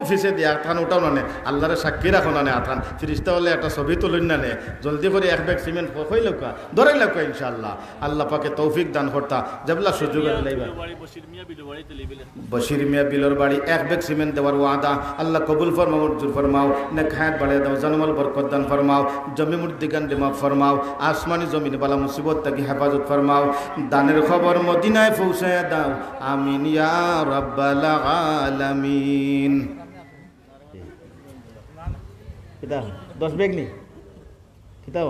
অফিসে দিয়ে আঠান ওটাও না নে আল্লাহরে সাক্ষী রাখো না নে আঠান ফিরিস্তা হলে একটা ছবি তুলুন না নে জলদি করে এক ব্যাগ সিমেন্ট হই লোকা ধরে লোকা ইনশাআল্লাহ আল্লাহ পাকে তৌফিক দান করতা যেবলা সুযোগ লাইবা বশির মিয়া বিলর বাড়ি এক ব্যাগ সিমেন্ট দেওয়ার ওয়াদা আল্লাহ কবুল ফরমাও মঞ্জুর ফরমাও নেক হায়াত বাড়িয়ে দাও জানমাল বরকত দান ফরমাও জমি মুর্দিগান দিমা ফরমাও আসমানি জমিন বালা মুসিবত থেকে হেফাজত ফরমাও দানের খবর মদিনায় পৌঁছায় দাও আমিন ইয়া রাব্বাল আলামিন কিতা 10 ব্যাগ নি কিতা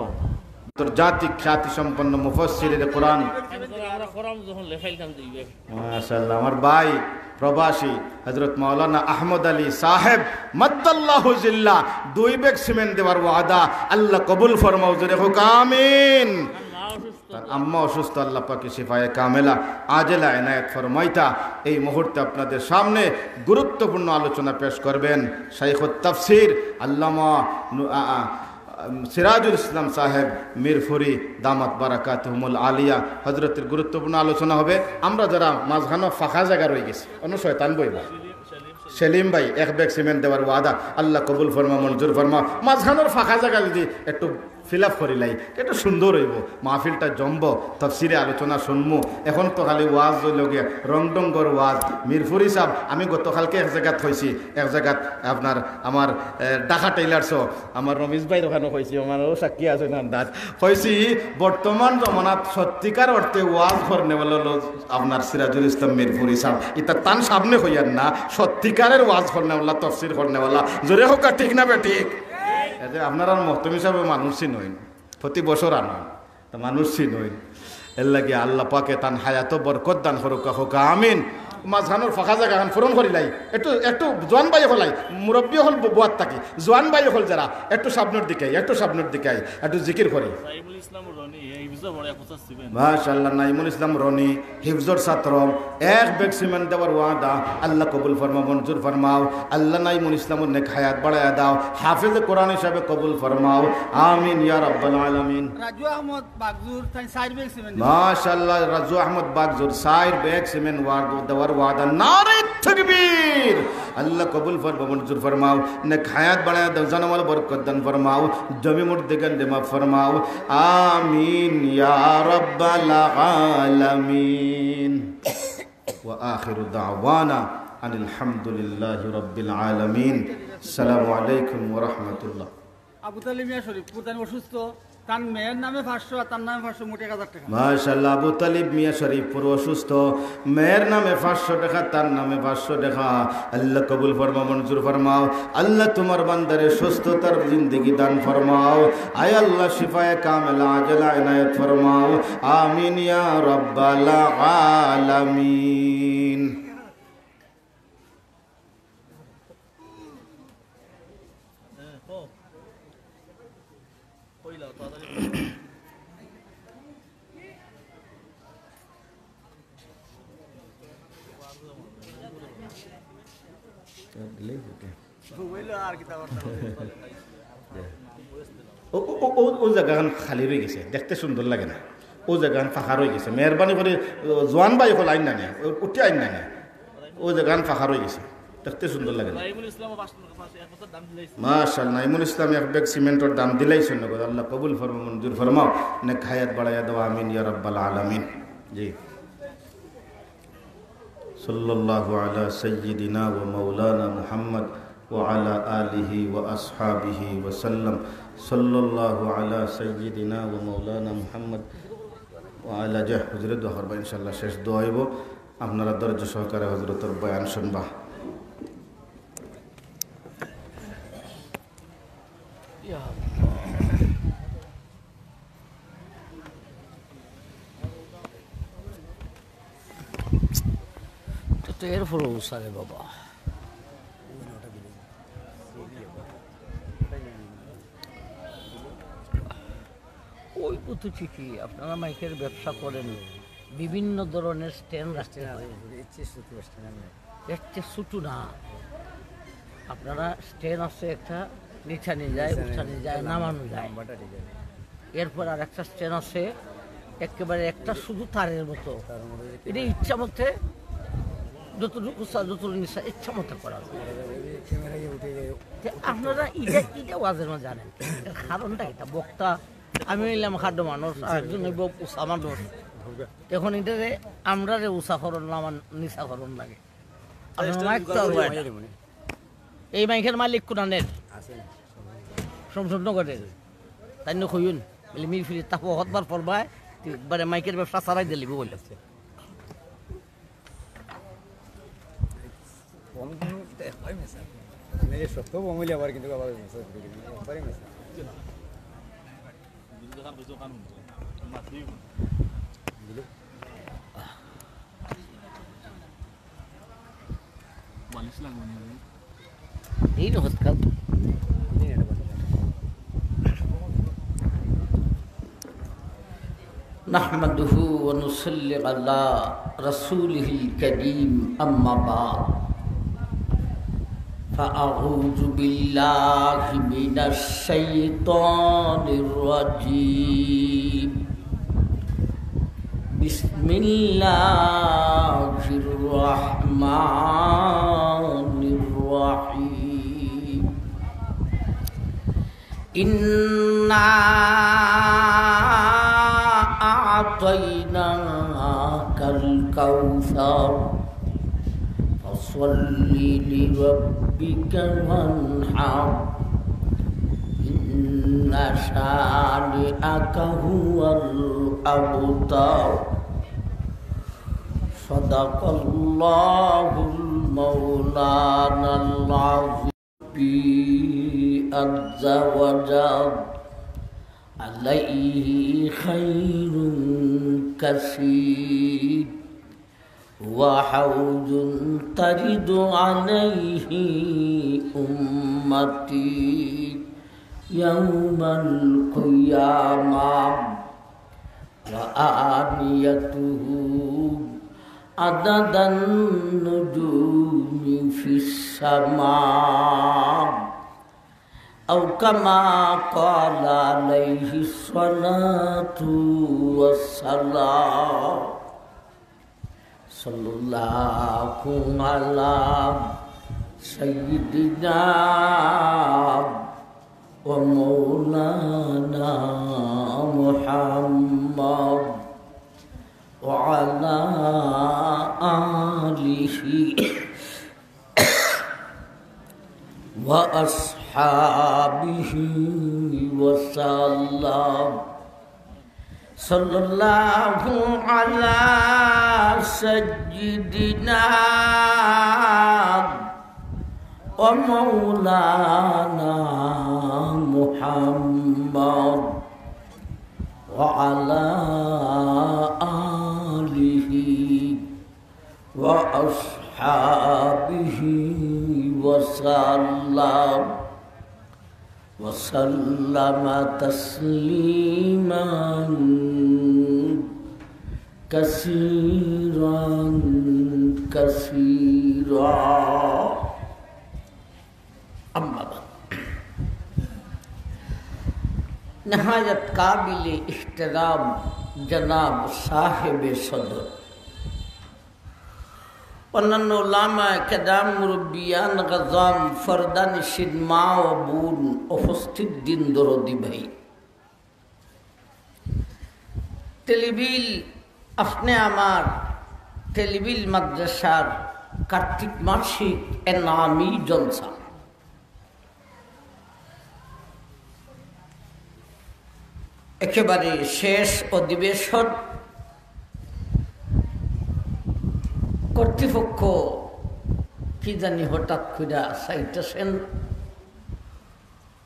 আন্তর্জাতিক খ্যাতি সম্পন্ন মুফাসসিরে কোরআন মাশাআল্লাহ আমার ভাই প্রবাসী হযরত মাওলানা আহমদ আলী সাহেব মাদ্দাল্লাহু জিল্লা 2 ব্যাগ সিমেন্ট দেওয়ার ওয়াদা আল্লাহ কবুল ফরমাও জোরে হোক আমিন তার আম্মা অসুস্থ আল্লাহ পাকে শিফায়ে কামেলা আজেলা এনায়েত ফরমাইতা এই মুহূর্তে আপনাদের সামনে গুরুত্বপূর্ণ আলোচনা পেশ করবেন শাইখুত তাফসীর আল্লামা সিরাজুল ইসলাম সাহেব মিরফুরি দামাত বারাকাতুহুমুল আলিয়া হযরতের গুরুত্বপূর্ণ আলোচনা হবে আমরা যারা মাঝখানে ফাঁকা জায়গা রয়ে গেছি অন্য শয়তান বইবা সেলিম ভাই এক ব্যাগ সিমেন্ট দেওয়ার ওয়াদা আল্লাহ কবুল ফরমা মঞ্জুর ফরমা মাঝখানোর ফাঁকা জায়গা যদি একটু ফিল আপ করিলাই একটু সুন্দর হইব মাহফিলটা জমব তফসিরে আলোচনা শুনমু এখন তো খালি ওয়াজ লগে রংডঙ্গর ওয়াজ মিরফুরি সাহেব আমি গতকালকে এক জায়গাত হয়েছি এক জায়গাত আপনার আমার ঢাকা টেইলার্সও আমার রমেশ ভাই ওখানে হয়েছি আমারও সাক্ষী আছে না দাঁত হয়েছি বর্তমান জমানাত সত্যিকার অর্থে ওয়াজ করনেওয়ালা আপনার সিরাজুল ইসলাম মিরফুরি সাহেব এটা তান সামনে হইয়ার না সত্যিকারের ওয়াজ করনেওয়ালা তফসির করনেওয়ালা জোরে হোক আর ঠিক না বে ঠিক আপনার আর মহতম হিসাবে মানুষই নইন প্রতি বছর আনন তা মানুষই নইন এর লাগে আল্লাহ পাকে তান হায়াত বরকত দান করুক হোক আমিন মাঝখানোর ফাঁকা জায়গা এখন ফোরন করিলাই একটু জোয়ান বাই হলাই মুরব্বী হল বোয়ার থাকি জোয়ান বাই হল যারা একটু সামনের দিকে একটু জিকির করি মাশাআল্লাহ নাইমুল ইসলাম রনি হিফজর ছাত্র এক ব্যাগ সিমেন্ট দেওয়ার ওয়াদা আল্লাহ কবুল ফরমাও মঞ্জুর ফরমাও আল্লাহ নাইমুল ইসলামের নেক হায়াত বাড়ায়া দাও হাফেজ কোরআন হিসাবে কবুল ফরমাও আমিন ইয়া রাব্বাল আলামিন রাজু আহমদ বাগজুর 4 ব্যাগ সিমেন্ট মাশাআল্লাহ রাজু আহমদ বাগজুর 4 ব্যাগ সিমেন্ট দেওয়ার ওয়াদা নারে তাকবীর আল্লাহ কবুল ফরমাও মঞ্জুর ফরমাও নেক হায়াত বাড়ায়া দাও জানমাল বরকত দান ফরমাও জমি মুর্দিগান দিমা ফরমাও আমিন ইয়া রাব্বাল আলামিন ওয়া আখিরু দাওয়ানা আনিল হামদুলিল্লাহি রাব্বিল আলামিন আসসালামু আলাইকুম ওয়া রাহমাতুল্লাহ আবু তালিব মিয়া শরীফ প্রধান অসুস্থ তার মেয়ের নামে 500 আর তার নামে 500 মোট 1000 টাকা মাশাআল্লাহ আবু তালিব মিয়া শরীফ পুরো অসুস্থ মেয়ের নামে 500 টাকা তার নামে 500 টাকা আল্লাহ কবুল ফরমাও মঞ্জুর ফরমাও আল্লাহ তোমার বান্দারে সুস্থতার জিন্দেগি দান ফরমাও আয় আল্লাহ শিফায়ে কামেলা আজলা ইনায়াত ফরমাও আমিন ইয়া রাব্বাল আলামিন ও জায়গাখান খালি রয়ে গেছে দেখতে সুন্দর লাগে না ও জায়গাখান ফাঁকা রয়ে গেছে মেহরবানি করে জোয়ান ভাই হল আইন না নেয় উঠে আইন না নেয় ও জায়গাখান ফাঁকা রয়ে গেছে দেখতে সুন্দর লাগে না মাশাআল্লাহ নাইমুল ইসলাম এক ব্যাগ সিমেন্টের দাম দিলাইছেন না আল্লাহ কবুল ফরমাও মঞ্জুর ফরমাও নেক হায়াত বাড়ায়া দাও আমিন ইয়া রাব্বাল আলামিন জি সাল্লাল্লাহু আলা সাইয়্যিদিনা ওয়া মাওলানা মুহাম্মদ ওয়া আলা আলিহি ওয়া আসহাবিহি ওয়া সাল্লাম সাল্লাল্লাহু আলা সাইয়্যিদিনা ওয়া মাওলানা মুহাম্মদ ওয়া আলা হযরত দোয়া করবা ইনশাআল্লাহ শেষ দোয়া হইব আপনারা ধৈর্য সহকারে হযরতের বয়ান শুনবা এর ফলো সারে বাবা ওই তো ঠিকই আপনারা মাইকের ব্যবসা করেন বিভিন্ন ধরনের স্ট্যান্ড রাখতে হয় এর চেয়ে ছোটো না আপনারা স্ট্যান্ড আছে একটা নিচানি যায় উঠানি যায় নামানো যায় এরপর আর একটা স্ট্যান্ড আছে একেবারে একটা শুধু তারের মতো এটা ইচ্ছা মতে যতটুকু যতটুকু নিচা ইচ্ছা মতো করা যায় যে আপনারা এটা এটা ওয়াজের মধ্যে জানেন এর কারণটা এটা বক্তা আমি হইলাম খাদ্য মানুষ আর একজন হইব উষা মানুষ এখন এটা যে আমরা যে উষাকরণ না আমার নিশাকরণ লাগে আপনার মাইক তো আর হয় না। এই মাইকের মালিক কোনানের সমসনগরের তাই না কইন বলে মির ফিরে তাপ হতবার পড়বায় একবারে মাইকের ব্যবসা চালাই দিলিব বলে সত্য বমিলে আবার কিন্তু আবার এই না হতকাল نحمده ونصلي على رسوله الكريم أما بعد فأعوذ بالله من الشيطان الرجيم بسم الله الرحمن الرحيم إنا أعطيناك الكوثر فصل لربك وانحر إن شانئك هو الأبتر صدق الله المولانا العظيم عز وجل عليه خير كثير وحوض ترد عليه أمتي يوم القيامة وآنيته عدد النجوم في السماء أو كما قال عليه الصلاة والسلام صلى الله على سيدنا ومولانا محمد وعلى آله وأصحابه وسلم صلى الله على سيدنا ومولانا محمد وعلى آله وأصحابه وسلم تسليما كثيرا أما بعد نهاية قابل احترام جناب صاحب صدر অন্যান্য ওলামা কেদাম মুরব্বিয়ান গাজাম ফরদান সিদমা ও বোন উপস্থিত দিন দরদি ভাই তেলিবিল আপনি আমার তেলিবিল মাদ্রাসার কার্তিক মাসিক এনামি জলসা একেবারে শেষ অধিবেশন কর্তৃপক্ষ কি জানি হঠাৎ করে চাইতেছেন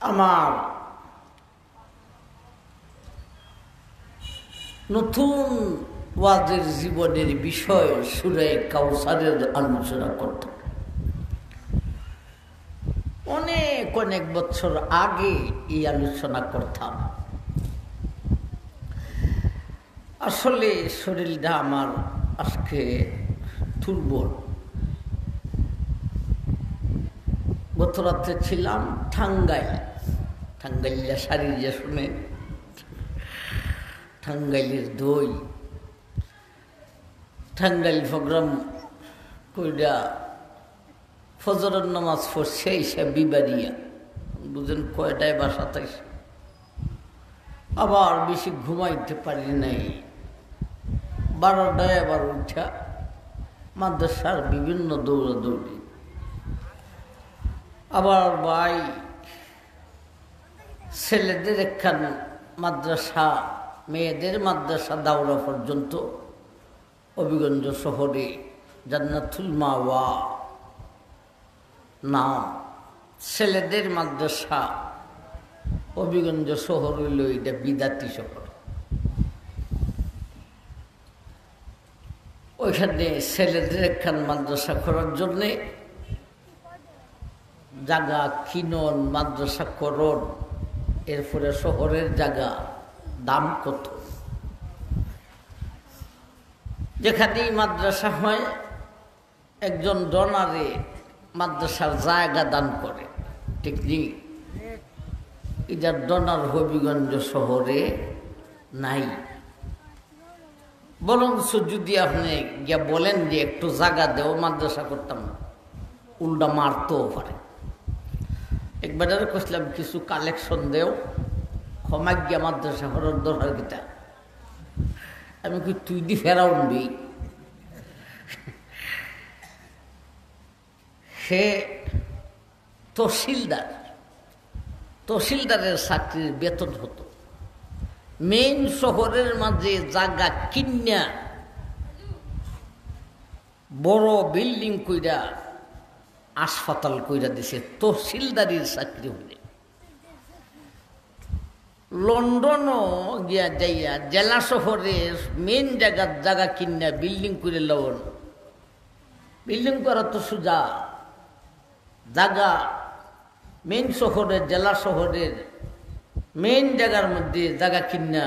আমার নতুন ওয়াজের জীবনের বিষয় সূরা কাউসারের আলোচনা করতে অনেক অনেক বছর আগে এই আলোচনা করতাম। আসলে শরীরটা আমার আজকে দুর্বল। গত রাত্রে ছিলাম টাঙ্গাইল শাড়ি যে শুনে টাঙ্গাইলের দই টাঙ্গাইল প্রোগ্রাম কইরা ফজরের নামাজ পড়ছে এসে বিবারিয়া, বুঝেন কয়টায় বাসা তাইছে। আবার বেশি ঘুমাইতে পারি নাই, 12টায় আবার উঠা মাদ্রাসার বিভিন্ন দৌড়াদৌড়ি। আবার ভাই ছেলেদের একখান মাদ্রাসা, মেয়েদের মাদ্রাসা দাওরা পর্যন্ত হবিগঞ্জ শহরে জান্নাতুল মাওয়া নাম, ছেলেদের মাদ্রাসা হবিগঞ্জ শহর হইল এটা বিদাতি শহর। ওইখানে ছেলেদের একখান মাদ্রাসা করার জন্যে জায়গা কিনন, মাদ্রাসা করন, এরপরে শহরের জায়গা দাম কত। যেখানেই মাদ্রাসা হয় একজন ডোনারে মাদ্রাসার জায়গা দান করে, ঠিক নেই? এটার ডোনার হবিগঞ্জ শহরে নাই। বরঞ্চ যদি আপনি গিয়া বলেন যে একটু জায়গা দেও মাদ্রাসা করতাম, উল্টা মারতেও পারে। একবার কইছিলাম কিছু কালেকশন দেও, ক্ষমা গিয়া মাদ্রাসা করার দরকার কিতা। আমি কি তুই দি ফেরাউন বি। সে তহসিলদারের চাকরির বেতন হতো। মেইন শহরের মাঝে জায়গা কিনা বড় বিল্ডিং কইরা হাসপাতাল কইরা দিছে তহসিলদারির চাকরি হলে। লন্ডনও গিয়া যাইয়া জেলা শহরের মেইন জায়গা কিনা বিল্ডিং করে লওন। বিল্ডিং করা তো সোজা, জায়গা মেইন শহরের জেলা শহরের মেইন জায়গার মধ্যে জায়গা কিনা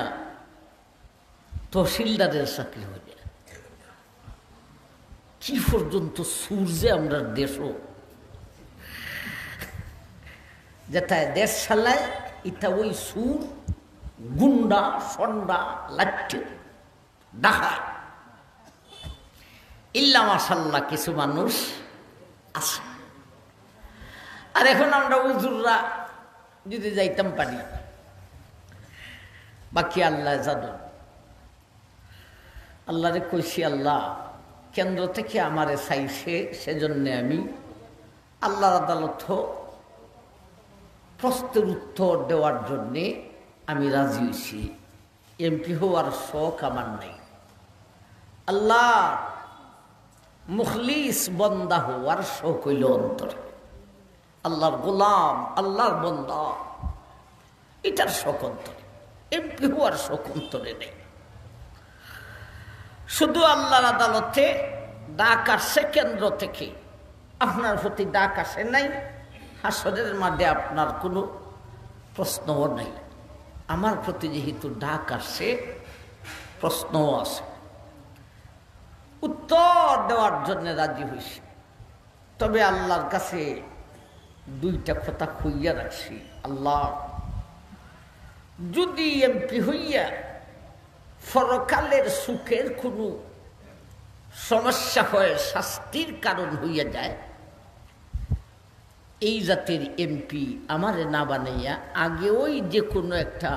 তহসিলদারের চাকরি হইলে কি পর্যন্ত সূর্যে আমরা দেশও যেটায় দেশ চালায় এটা ওই সুর, গুন্ডা, সন্ডা, লাঠি, ডাকায়। ইল্লা মাশাল্লাহ কিছু মানুষ আছে। আর এখন আমরা হুজুররা যদি যাইতাম পারি, বাকি আল্লাহ জানুন। আল্লাহরে কইছি, আল্লাহ কেন্দ্র থেকে আমারে চাইছে, সেজন্য আমি আল্লাহর আদালত প্রশ্নের উত্তর দেওয়ার জন্যে আমি রাজি হয়েছি। এমপি হওয়ার শখ আমার নাই। আল্লাহ মুখলিস বন্দা হওয়ার শখ হইল অন্তরে। আল্লাহর গোলাম, আল্লাহর বন্দা, এটার শখ অন্তরে। এমপি হওয়ার শখ অন্তরে নেই। শুধু আল্লাহর আদালতে ডাক আসছে কেন্দ্র থেকে, আপনার প্রতি ডাক আসে নাই। হাসরের মাঝে আপনার কোনো প্রশ্নও নাই। আমার প্রতি যেহেতু ডাক আসছে, প্রশ্নও আছে, উত্তর দেওয়ার জন্য রাজি হয়েছি। তবে আল্লাহর কাছে দুইটা কথা খুইয়া রাখছি। আল্লাহ যদি এমপি হইয়া পরকালের সুখের কোনো সমস্যা হয়, শাস্তির কারণ হইয়া যায়, এই জাতের এমপি আমারে না বানাইয়া আগে ওই যে কোনো একটা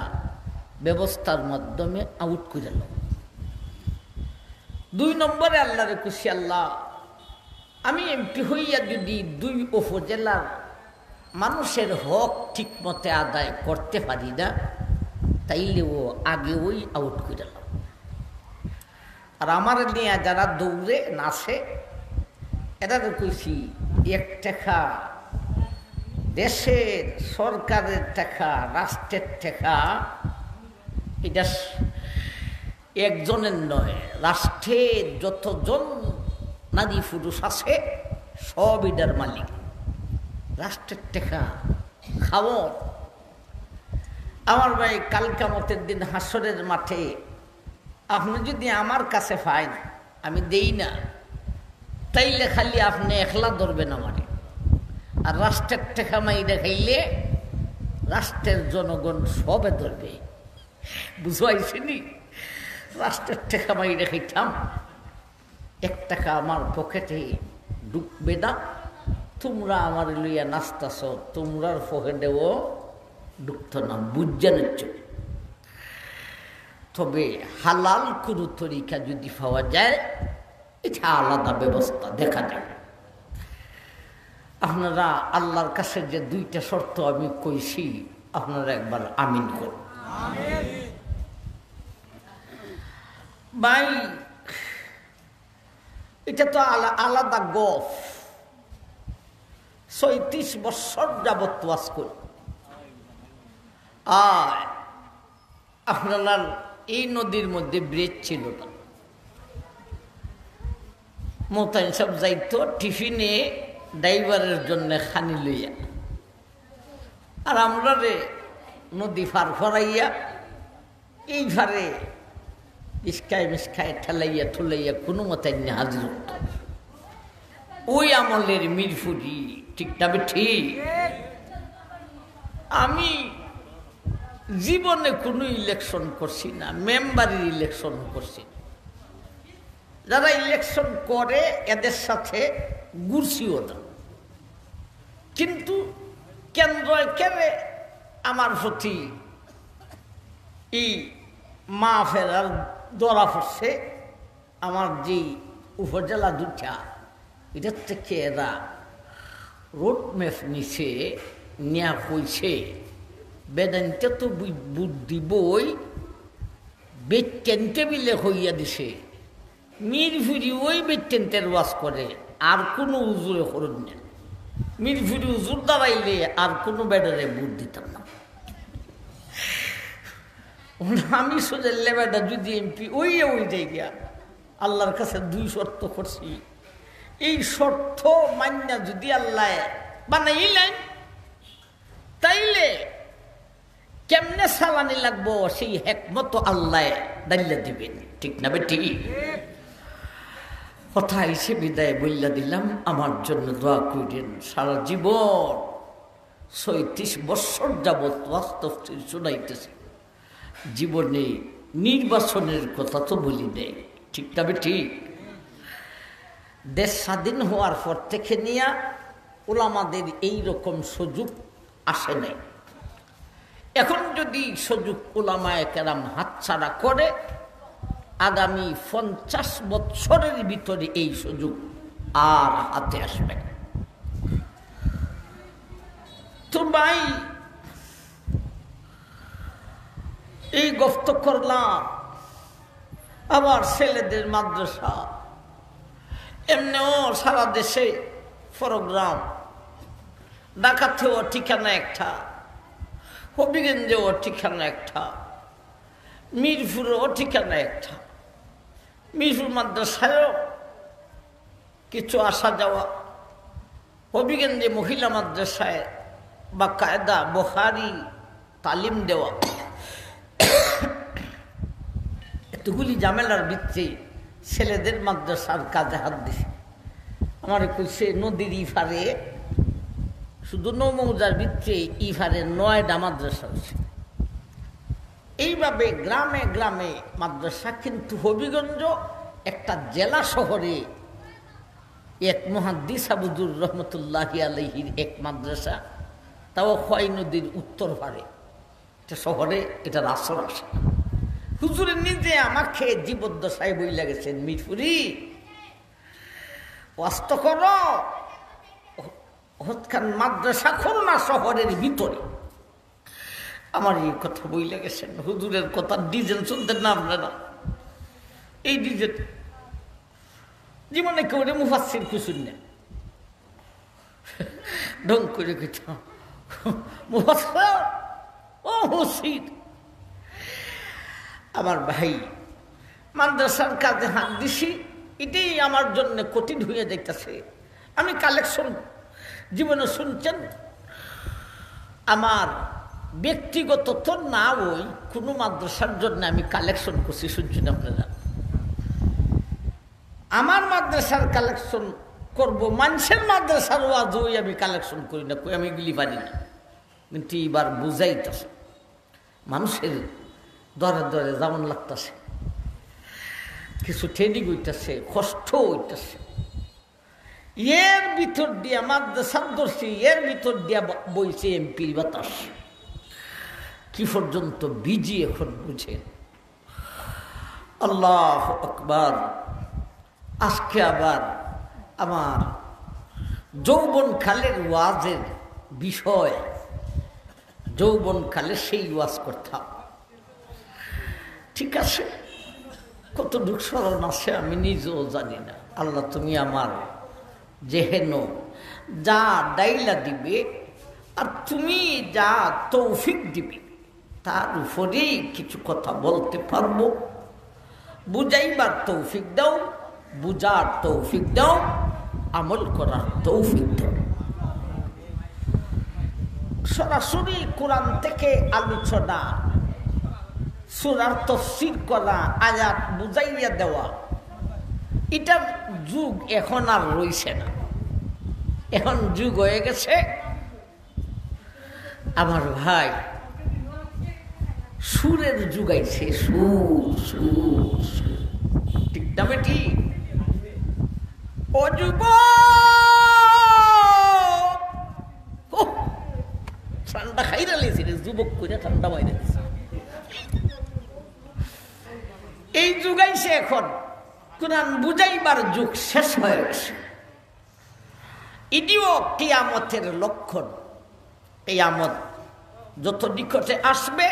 ব্যবস্থার মাধ্যমে আউট করে লো। 2 নম্বরে আল্লাহরে খুশি, আল্লাহ আমি এমপি হইয়া যদি 2 উপজেলার মানুষের হক ঠিক মতে আদায় করতে পারি না, তাইলে ও আগে ওই আউট করে লো। আর আমার নিয়ে যারা দৌড়ে নাচে, এরা কইছি 1 টাকা দেশের সরকারের টাকা, রাষ্ট্রের টাকা, এটা একজনের নয়, রাষ্ট্রের যতজন নারী পুরুষ আছে সব এটার মালিক। রাষ্ট্রের টাকা খাওয়ার। আমার ভাই কাল কিয়ামতের দিন হাসরের মাঠে আপনি যদি আমার কাছে পাইন, আমি দেই না, তাইলে খালি আপনি একলা ধরবেন আমারে। আর রাষ্ট্রের টাকা মাইরে খাইলে রাষ্ট্রের জনগণ সবে ধরবে। বুঝাইছিনি? রাষ্ট্রের টাকা মাইরে খাইতাম, 1 টাকা আমার পকেটে ঢুকবে না, তোমরা আমার লইয়া নাচতাছ, তোমরার পকেটেও ঢুকত না, বুঝা নিচ্ছ। তবে হালাল কোনো তরিকা যদি পাওয়া যায়, এটা আলাদা ব্যবস্থা দেখা যায়। আপনারা আল্লাহর কাছে যে দুইটা শর্ত আমি কইছি, আপনারা একবার আমিন করুন। ভাই, এটা তো আলাদা গফ। ৩৬ বছর যাবত ওয়াজ করি। আর আপনার এই নদীর মধ্যে ব্রিজ ছিল না। মোতায়েন সব যাইতো টিফিনে ড্রাইভারের জন্য খানি লইয়া, আর আমরা রে নদী ফার ফরাইয়া এই ফারে ইস্কায় মিসকায় ঠেলাইয়া ঠুলাইয়া কোনো মতে হাজির হতো। ওই আমলের মিরফুরি, ঠিক না ঠিক? আমি জীবনে কোনো ইলেকশন করছি না, মেম্বারের ইলেকশন করছি না। যারা ইলেকশন করে এদের সাথে ঘুরছিও না, কিন্তু কেন্দ্র কেড়ে আমার প্রতি এই মা ফেরার ধরা পড়ছে। আমার যে উপজেলা দুটা, এটার থেকে এরা রোড ম্যাপ নিছে, নেয়া কইছে বেদান্তে তো বুদ্ধি বই বেটেন টেবিলে হইয়া দিছে। মিরফুরি ওই বেটেন্টের ওয়াজ করে, আর কোনো উজুরে খরচ নেন। মিরফুরি উজুর দাঁড়াইলে আর কোনো বেডারে বুট দিতাম না। আমি সোজাল্লে বেডা যদি এমপি ওই জায়গা আল্লাহর কাছে 2 শর্ত করছি। এই শর্ত মান্য যদি আল্লাহ বানাইলেন, তাইলে কেমনে সালানি লাগবো সেই হেকমত আল্লাহ দাইলে দিবেন, ঠিক না বেটি? কথা এসে বিদায় বইলা দিলাম। আমার জন্য দোয়া করেন। সারা জীবন ৩৬ বছর যাবৎ বাস্তব শোনাইতেছে। জীবনে নির্বাচনের কথা তো বলি নেই, ঠিক না বেটি? দেশ স্বাধীন হওয়ার পর থেকে নিয়ে ওলামাদের এইরকম সুযোগ আসে নাই। এখন যদি সুযোগ ওলামায়ে কেরাম হাতছাড়া করে, আগামী 50 বছরের ভিতরে এই সুযোগ আর হাতে আসবে না। তো ভাই, এই গফত করলাম। আবার ছেলেদের মাদ্রাসা, এমনিও সারা দেশে প্রোগ্রাম। ঢাকাতেও ঠিকানা একটা, হবিগঞ্জেও ঠিকানা একটা, মিরপুরেও ঠিকানা একটা। মিরপুর মাদ্রাসায়ও কিছু আসা যাওয়া, হবিগঞ্জে মহিলা মাদ্রাসায় বা কায়দা বুখারী তালিম দেওয়া, এতগুলি ঝামেলার ভিত্তি ছেলেদের মাদ্রাসার কাজে হাত দিছে। আমার কইছে নদীর ইফারে, শুধু নৌমৌজার ভিত্তি ইফারে 9টা মাদ্রাসা হয়েছে। এইভাবে গ্রামে গ্রামে মাদ্রাসা। কিন্তু হবিগঞ্জ একটা জেলা শহরে এক মুহাদ্দিস আবুদুর রহমতুল্লাহি আলাইহির এক মাদ্রাসা, তাও খোয়াই নদীর উত্তর পারে। এটা শহরে, এটা আসর আসে। হুজুরে নিজে আমাকে জীবদ্দশায় বইলা গেছেন, মিরপুরি ওয়াস্ত করো, হতখান মাদ্রাসা করো না শহরের ভিতরে। আমার এই কথা বইলা গেছেন। হুজুরের কথা ডিজেন শুনতেন না আপনারা? এই ডিজেন জীবনে কেউ মুফাসসির খুশুন না, ঢং করে কইতাম মুফাসসির ও হুসির। আমার ভাই, মাদ্রাসার কাজে হাত দিছি, এটাই আমার জন্য কঠিন হয়ে যাইতেছে। আমি কালেকশন জীবনে শুনছেন, আমার ব্যক্তিগত তো না, ওই কোনো মাদ্রাসার জন্য আমি কালেকশন করছি, শুনছেন আপনারা? আমার মাদ্রাসার কালেকশন করব, মানুষের মাদ্রাসার ওয়াজ ওই আমি কালেকশন করি না, আমি এগুলি পারি না। কিন্তু এবার বুঝাইতেছে, মানুষের দরে দরে যেমন লাগতেছে, কিছু ট্রেনিং হইতেছে, কষ্ট হইতেছে। এর ভিতর দিয়া মাদ্রাসার দর্শী এর ভিতর দিয়া বইছে এমপির বাতাস কি পর্যন্ত বিজি এখন বুঝে। আল্লাহ আকবার। আজকে আবার আমার যৌবনকালের ওয়াজের বিষয়, যৌবনকালে সেই ওয়াজ করতাম। ঠিক আছে, কত দুঃখ স্মরণ আছে আমি নিজেও জানি না। আল্লাহ তুমি আমার যেহেন যা ডাইলা দিবে আর তুমি যা তৌফিক দিবে তার উপরেই কিছু কথা বলতে পারবো। বুঝাইবার তৌফিক দাও, বুঝার তৌফিক দাও, আমল করার তৌফিক দাও। সরাসরি কোরআন থেকে আলোচনা, সূরার তাফসীর করা, আয়াত বুঝাইয়া দেওয়া, এটার যুগ এখন আর রইছে না। এখন যুগ হয়ে গেছে আমার ভাই সুরের যুগ আইছে। সুর সুর সুর, ঠিক না বেটি? অযুব ঠান্ডা খাইরা লেছি রে, যুবক করে ঠান্ডা বাইরে এই যুগ আইছে। এখন কোরআন বুঝাইবার যুগ শেষ হয়ে গেছে। এটিও কিয়ামতের লক্ষণ। কিয়ামত যত নিকটে আসবে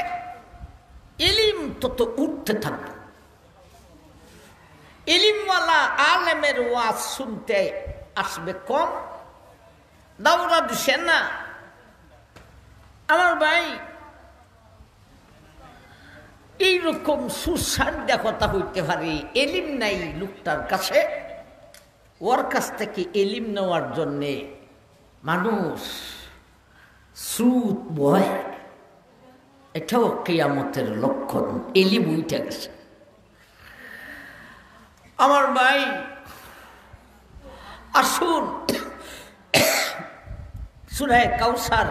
ইলিম তত উঠতে থাকবে। ইলিমওয়ালা আলেমের ওয়াজ শুনতে আসবে কম, দাওরা দিছে না। আমার ভাই এইরকম সুসাধ্যা কথা হইতে পারে, এলিম নাই লোকটার কাছে, ওর কাছ থেকে এলিম নেওয়ার জন্যে মানুষ সুদ বয়। এটাও কিয়ামতের লক্ষণ। এলিম উঠে গেছে। আমার ভাই আসুন সূরা কাউসার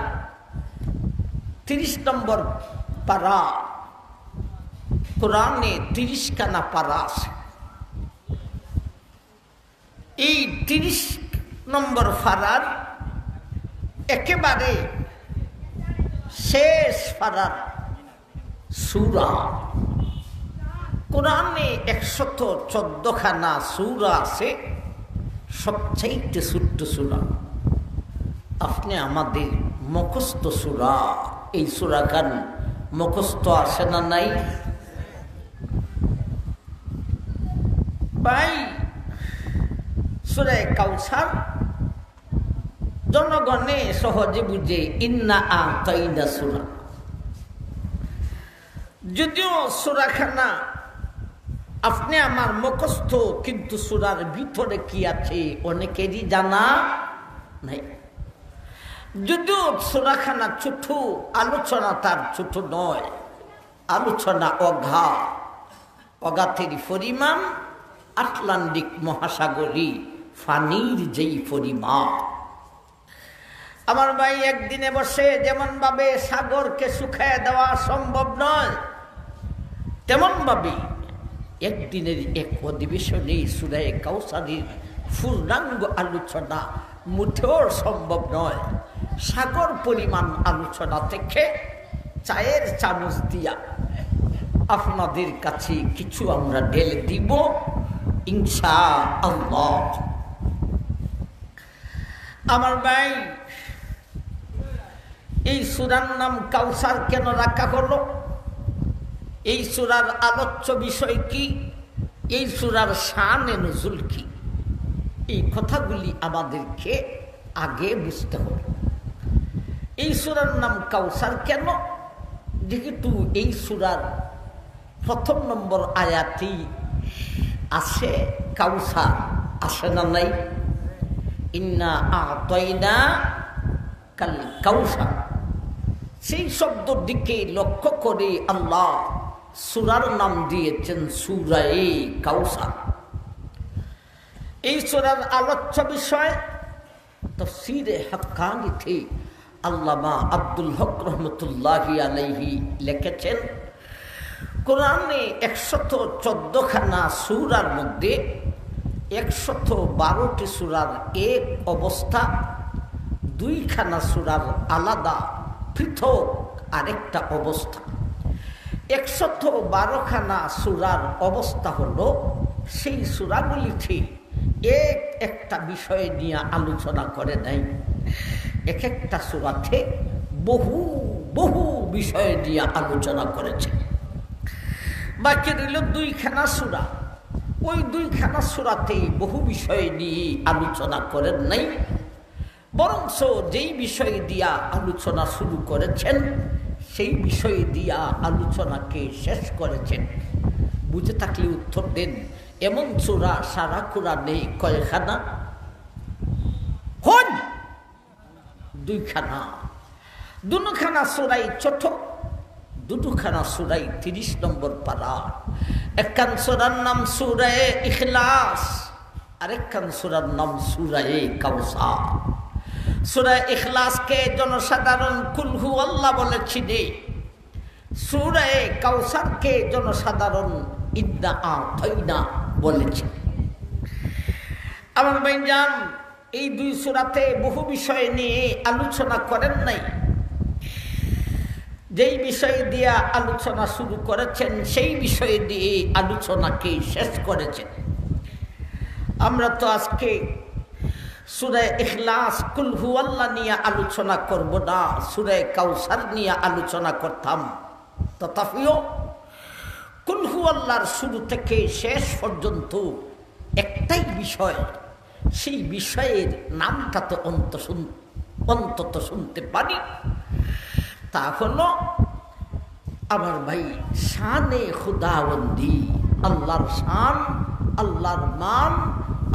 30 নম্বর পারা, কোরআনে 30 খানা পারা আছে। এই 30 নম্বর পারার একেবারে শেষ পারার সূরা। কোরআনে 114 খানা সূরা আছে, সবচাইতে ছোট্ট সূরা। আপনি আমাদের মুখস্থ সূরা, এই সূরা খান মুখস্থ আছে না নাই? ভাই সূরা কাউসার জনগণে সহজে বুঝে, ইন্না আতাইনা সূরা। যদিও সূরাখানা আপনি আমার মুখস্থ, কিন্তু সূরার ভিতরে কি আছে অনেকেরই জানা নাই। যদিও সূরাখানা ছোট, আলোচনা তার ছোট নয়, আলোচনা অগা, অগাতের পরিমাণ আটলান্টিক মহাসাগরী ফানির যেই পরিমাণ। আমার ভাই একদিনে বসে যেমন ভাবে সাগরকে শুকায় দেওয়া সম্ভব নয়, তেমন ভাবে একদিনের এক অধিবেশনে সূরা কাউসারের পূর্ণাঙ্গ আলোচনা মুঠেও সম্ভব নয়। সাগর পরিমাণ আলোচনা থেকে চায়ের চামচ দিয়া আপনাদের কাছে কিছু আমরা ঢেলে দিব ইনশাআল্লাহ। আমার ভাই এই সূরার নাম কাউসার কেন রাখা হলো? এই সূরার আলোচ্য বিষয় কি? এই সূরার শানে নুজুল কি? এই কথাগুলি আমাদেরকে আগে বুঝতে হবে। এই সূরার নাম কাউসার কেন? যেহেতু এই সূরার 1 নম্বর আয়াতি আছে কাউসার, আছে না নাই? ইন্না আতাইনা কাল কাউসার। সেই শব্দের দিকে লক্ষ্য করে আল্লাহ সূরার নাম দিয়েছেন সূরায়ে কাউসার। এই সূরার আলোচ্য বিষয় তাফসীরে হাক্কানীতে আল্লামা আব্দুল হক রহমতুল্লাহি আলাইহি লিখেছেন, কোরআনে 114 খানা সূরার মধ্যে 112টি সূরার এক অবস্থা, দুইখানা সূরার আলাদা পৃথক আরেকটা অবস্থা। 112খানা সূরার অবস্থা হলো সেই সূরাগুলিতে এক একটা বিষয় নিয়ে আলোচনা করে নাই। এক একটা সূরাতে বহু বহু বিষয় নিয়ে আলোচনা করেছে। বাকি রইল দুইখানা সূরা, ওই দুইখানা সূরাতেই বহু বিষয় নিয়ে আলোচনা করেন নাই, বরঞ্চ যেই বিষয় দিয়া আলোচনা শুরু করেছেন সেই বিষয় দিয়া আলোচনাকে শেষ করেছেন। বুঝে থাকলে উত্তর দেন। এমন সূরা সারা কোরআনে কয়খানা? হন দুইখানা। দুখানা সূরাই ছোট, দুখানা সূরাই 30 নম্বর পারা। একখান সূরার নাম সূরা ইখলাস, আরেকখান সূরার নাম সূরা কাউসার। সূরা ইখলাসকে জনসাধারণ কুল হু আল্লাহ বলে চিনে, সূরা কাউসারকে জনসাধারণ ইন্না আতাইনা বলেছে। আমার ভাইজান, এই দুই সূরাতে বহু বিষয় নিয়ে আলোচনা করেন নাই। যেই বিষয় দিয়ে আলোচনা শুরু করেছেন সেই বিষয় দিয়ে আলোচনাকে শেষ করেছেন। আমরা তো আজকে সূরা ইখলাস কুল হুয়াল্লাহ নিয়ে আলোচনা করব না, সূরা কাউসার নিয়ে আলোচনা করতাম। তথাপিও কুল হুয়াল্লাহর শুরু থেকে শেষ পর্যন্ত একটাই বিষয়, সেই বিষয়ের নামটা তো অন্তত শুনতে পারি। তা হলো আমার ভাই শানে খুদাবন্দি, আল্লাহর শান, আল্লাহর মান,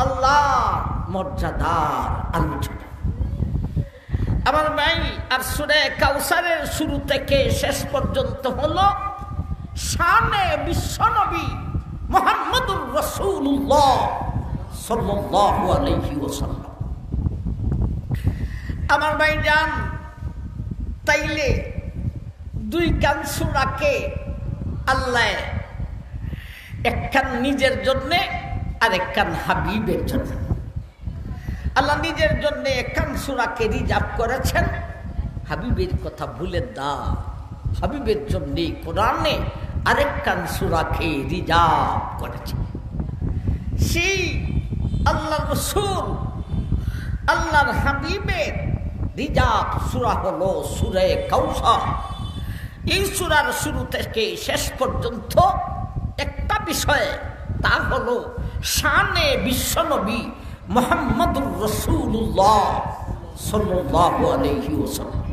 আল্লাহর মর্যাদার আলোচনা। আমার ভাই, আর সূরা কাউসারের শুরু থেকে শেষ পর্যন্ত হলো শানে বিশ্বনবী মুহাম্মদুর রাসূলুল্লাহ সাল্লাল্লাহু আলাইহি ওয়াসাল্লাম। আমার ভাই জান, তাইলে দুই কান সূরাকে আল্লাহ একখান নিজের জন্য আর একখান হাবিবের জন্য। আল্লাহ নিজের জন্য একখান সূরাকে রিজার্ভ করেছেন, হাবিবের কথা ভুলে দা। হাবিবের জন্য কোরআনে আরেকখান সূরাকে রিজার্ভ করেছেন। সেই আল্লাহর রাসূল, আল্লাহর হাবিবের রিজার্ভ সূরা হলো সূরা কাউসার। এই সূরার শুরু থেকে শেষ পর্যন্ত একটা বিষয়, তা হলো শানে বিশ্বনবী মুহাম্মদুর রাসূলুল্লাহ সাল্লাল্লাহু আলাইহি ওয়াসাল্লাম।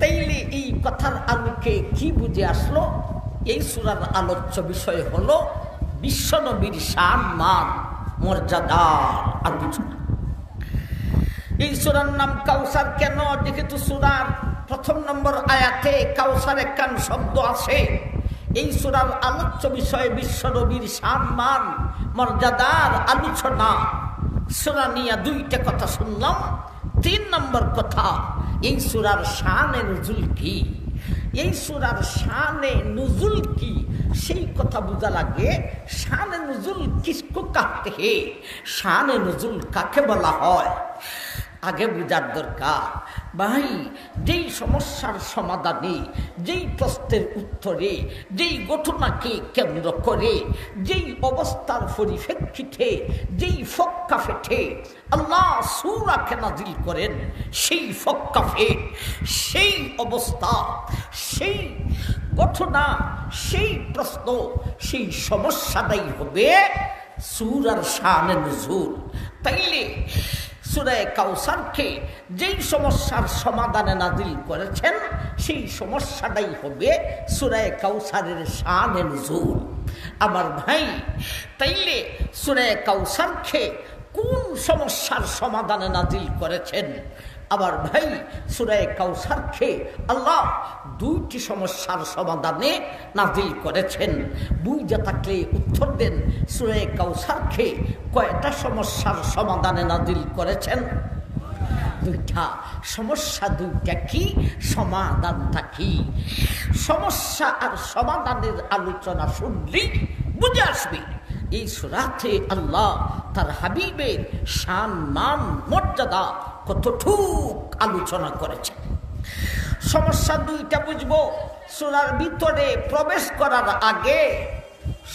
তাইলে এই কথার আলোকে কি বুঝে আসলো? এই সূরার আলোচ্য বিষয় হলো বিশ্বনবীর শান, মান, মর্যাদার আলোচনা। এই সূরার নাম কাউসার কেন? যেহেতু সূরার 1 নম্বর আয়াতে কাউসার একখান শব্দ আছে। এই সূরার আলোচ্য বিষয় বিশ্বনবীর শান, মান, মর্যাদার আলোচনা। সূরা নিয়ে দুইটা কথা শুনলাম। 3 নম্বর কথা, এই সূরার শানে নুজুল কি? এই সূরার শানে নুজুল কি সেই কথা বোঝা লাগে। শানে নুজুল কিসকো কাহতে হে, শানে নুজুল কাকে বলা হয় আগে বোঝার দরকার। ভাই, যেই সমস্যার সমাধানে, যেই প্রশ্নের উত্তরে, যেই ঘটনাকে কেন্দ্র করে, যেই অবস্থার পরিপ্রেক্ষিতে, যেই ফক্কা ফেটে আল্লাহ সূরাকে নাজিল করেন, সেই ফক্কা ফেট, সেই অবস্থা, সেই ঘটনা, সেই প্রশ্ন, সেই সমস্যাটাই হবে সূরার শানে নুজুল। তাইলে সূরা কাউসারকে যেই সমস্যার সমাধানে নাজিল করেছেন সেই সমস্যাটাই হবে সূরা কাউসারের শানে নুজুল। আমার ভাই, তাইলে সূরা কাউসারকে কোন সমস্যার সমাধানে নাজিল করেছেন? আমার ভাই, সূরা কাউসারকে আল্লাহ 2টি সমস্যার সমাধানে নাজিল করেছেন। বুঝে থাকলে উত্তর দেন, সূরা কাউসারকে কয়টা সমস্যার সমাধানে নাজিল করেছেন? 2টা। সমস্যা 2টা কি, সমাধানটা কি? সমস্যা আর সমাধানের আলোচনা শুনলেই বুঝে আসবে এই সূরাতে আল্লাহ তার হাবিবের শান মান মর্যাদা কতটুক আলোচনা করেছেন। সমস্যা দুইটা বুঝবো, সূরার ভিতরে প্রবেশ করার আগে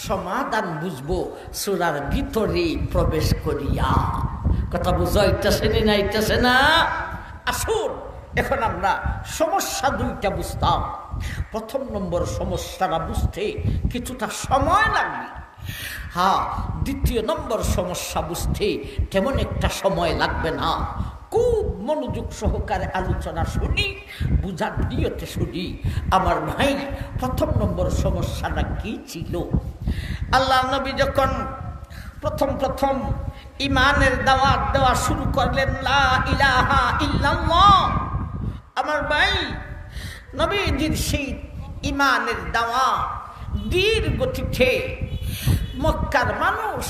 সমাধান বুঝবো সূরার ভিতরে প্রবেশ করিয়া। কথা বুঝাইতেছে না আইতেছে না? আসুন এখন আমরা সমস্যা দুইটা বুঝতাম। প্রথম নম্বর সমস্যাটা বুঝতে কিছুটা সময় লাগবে। হ্যাঁ, দ্বিতীয় নম্বর সমস্যা বুঝতে তেমন একটা সময় লাগবে না। খুব মনোযোগ সহকারে আলোচনা শুনি, বুঝার নিয়তে শুনি। আমার ভাই, প্রথম নম্বর সমস্যাটা কি ছিল? আল্লাহ নবী যখন প্রথম ইমানের দাওয়াত দেওয়া শুরু করলেন, লা ইলাহা ইল্লাল্লাহ, আমার ভাই নবীজির সেই ইমানের দাওয়াত ধীর গতিতে মক্কার মানুষ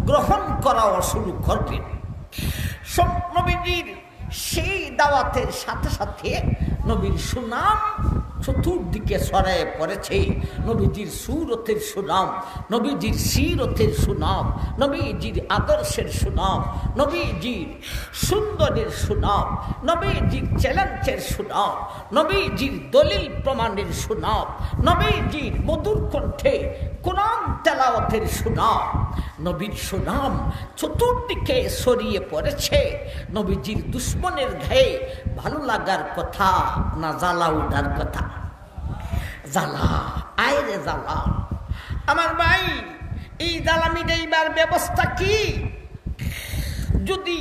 গ্রহণ করাও শুরু করলেন। নবীজির সেই দাওয়াতের সাথে সাথে নবীর সুনাম চতুর্দিকে ছড়ায় পড়েছে। নবীজির সুরতের সুনাম, নবীজির সিরতের সুনাম, নবীজির আদর্শের সুনাম, নবীজির সুন্দরের সুনাম, নবীজির চ্যালেঞ্জের সুনাম, নবীজির দলিল প্রমাণের সুনাম, নবীজির মধুর কণ্ঠে কোরআন তেলাওয়াতের সুনাম, নবীর সুনাম চতুর্দিকে ছড়িয়ে পড়েছে। নবীজির দুশ্মনের গায়ে ভালো লাগার কথা না জ্বালা উঠার কথা? জ্বালা, আয়রে জ্বালা। আমার ভাই, এই জ্বালা মিটাইবার ব্যবস্থা কি? যদি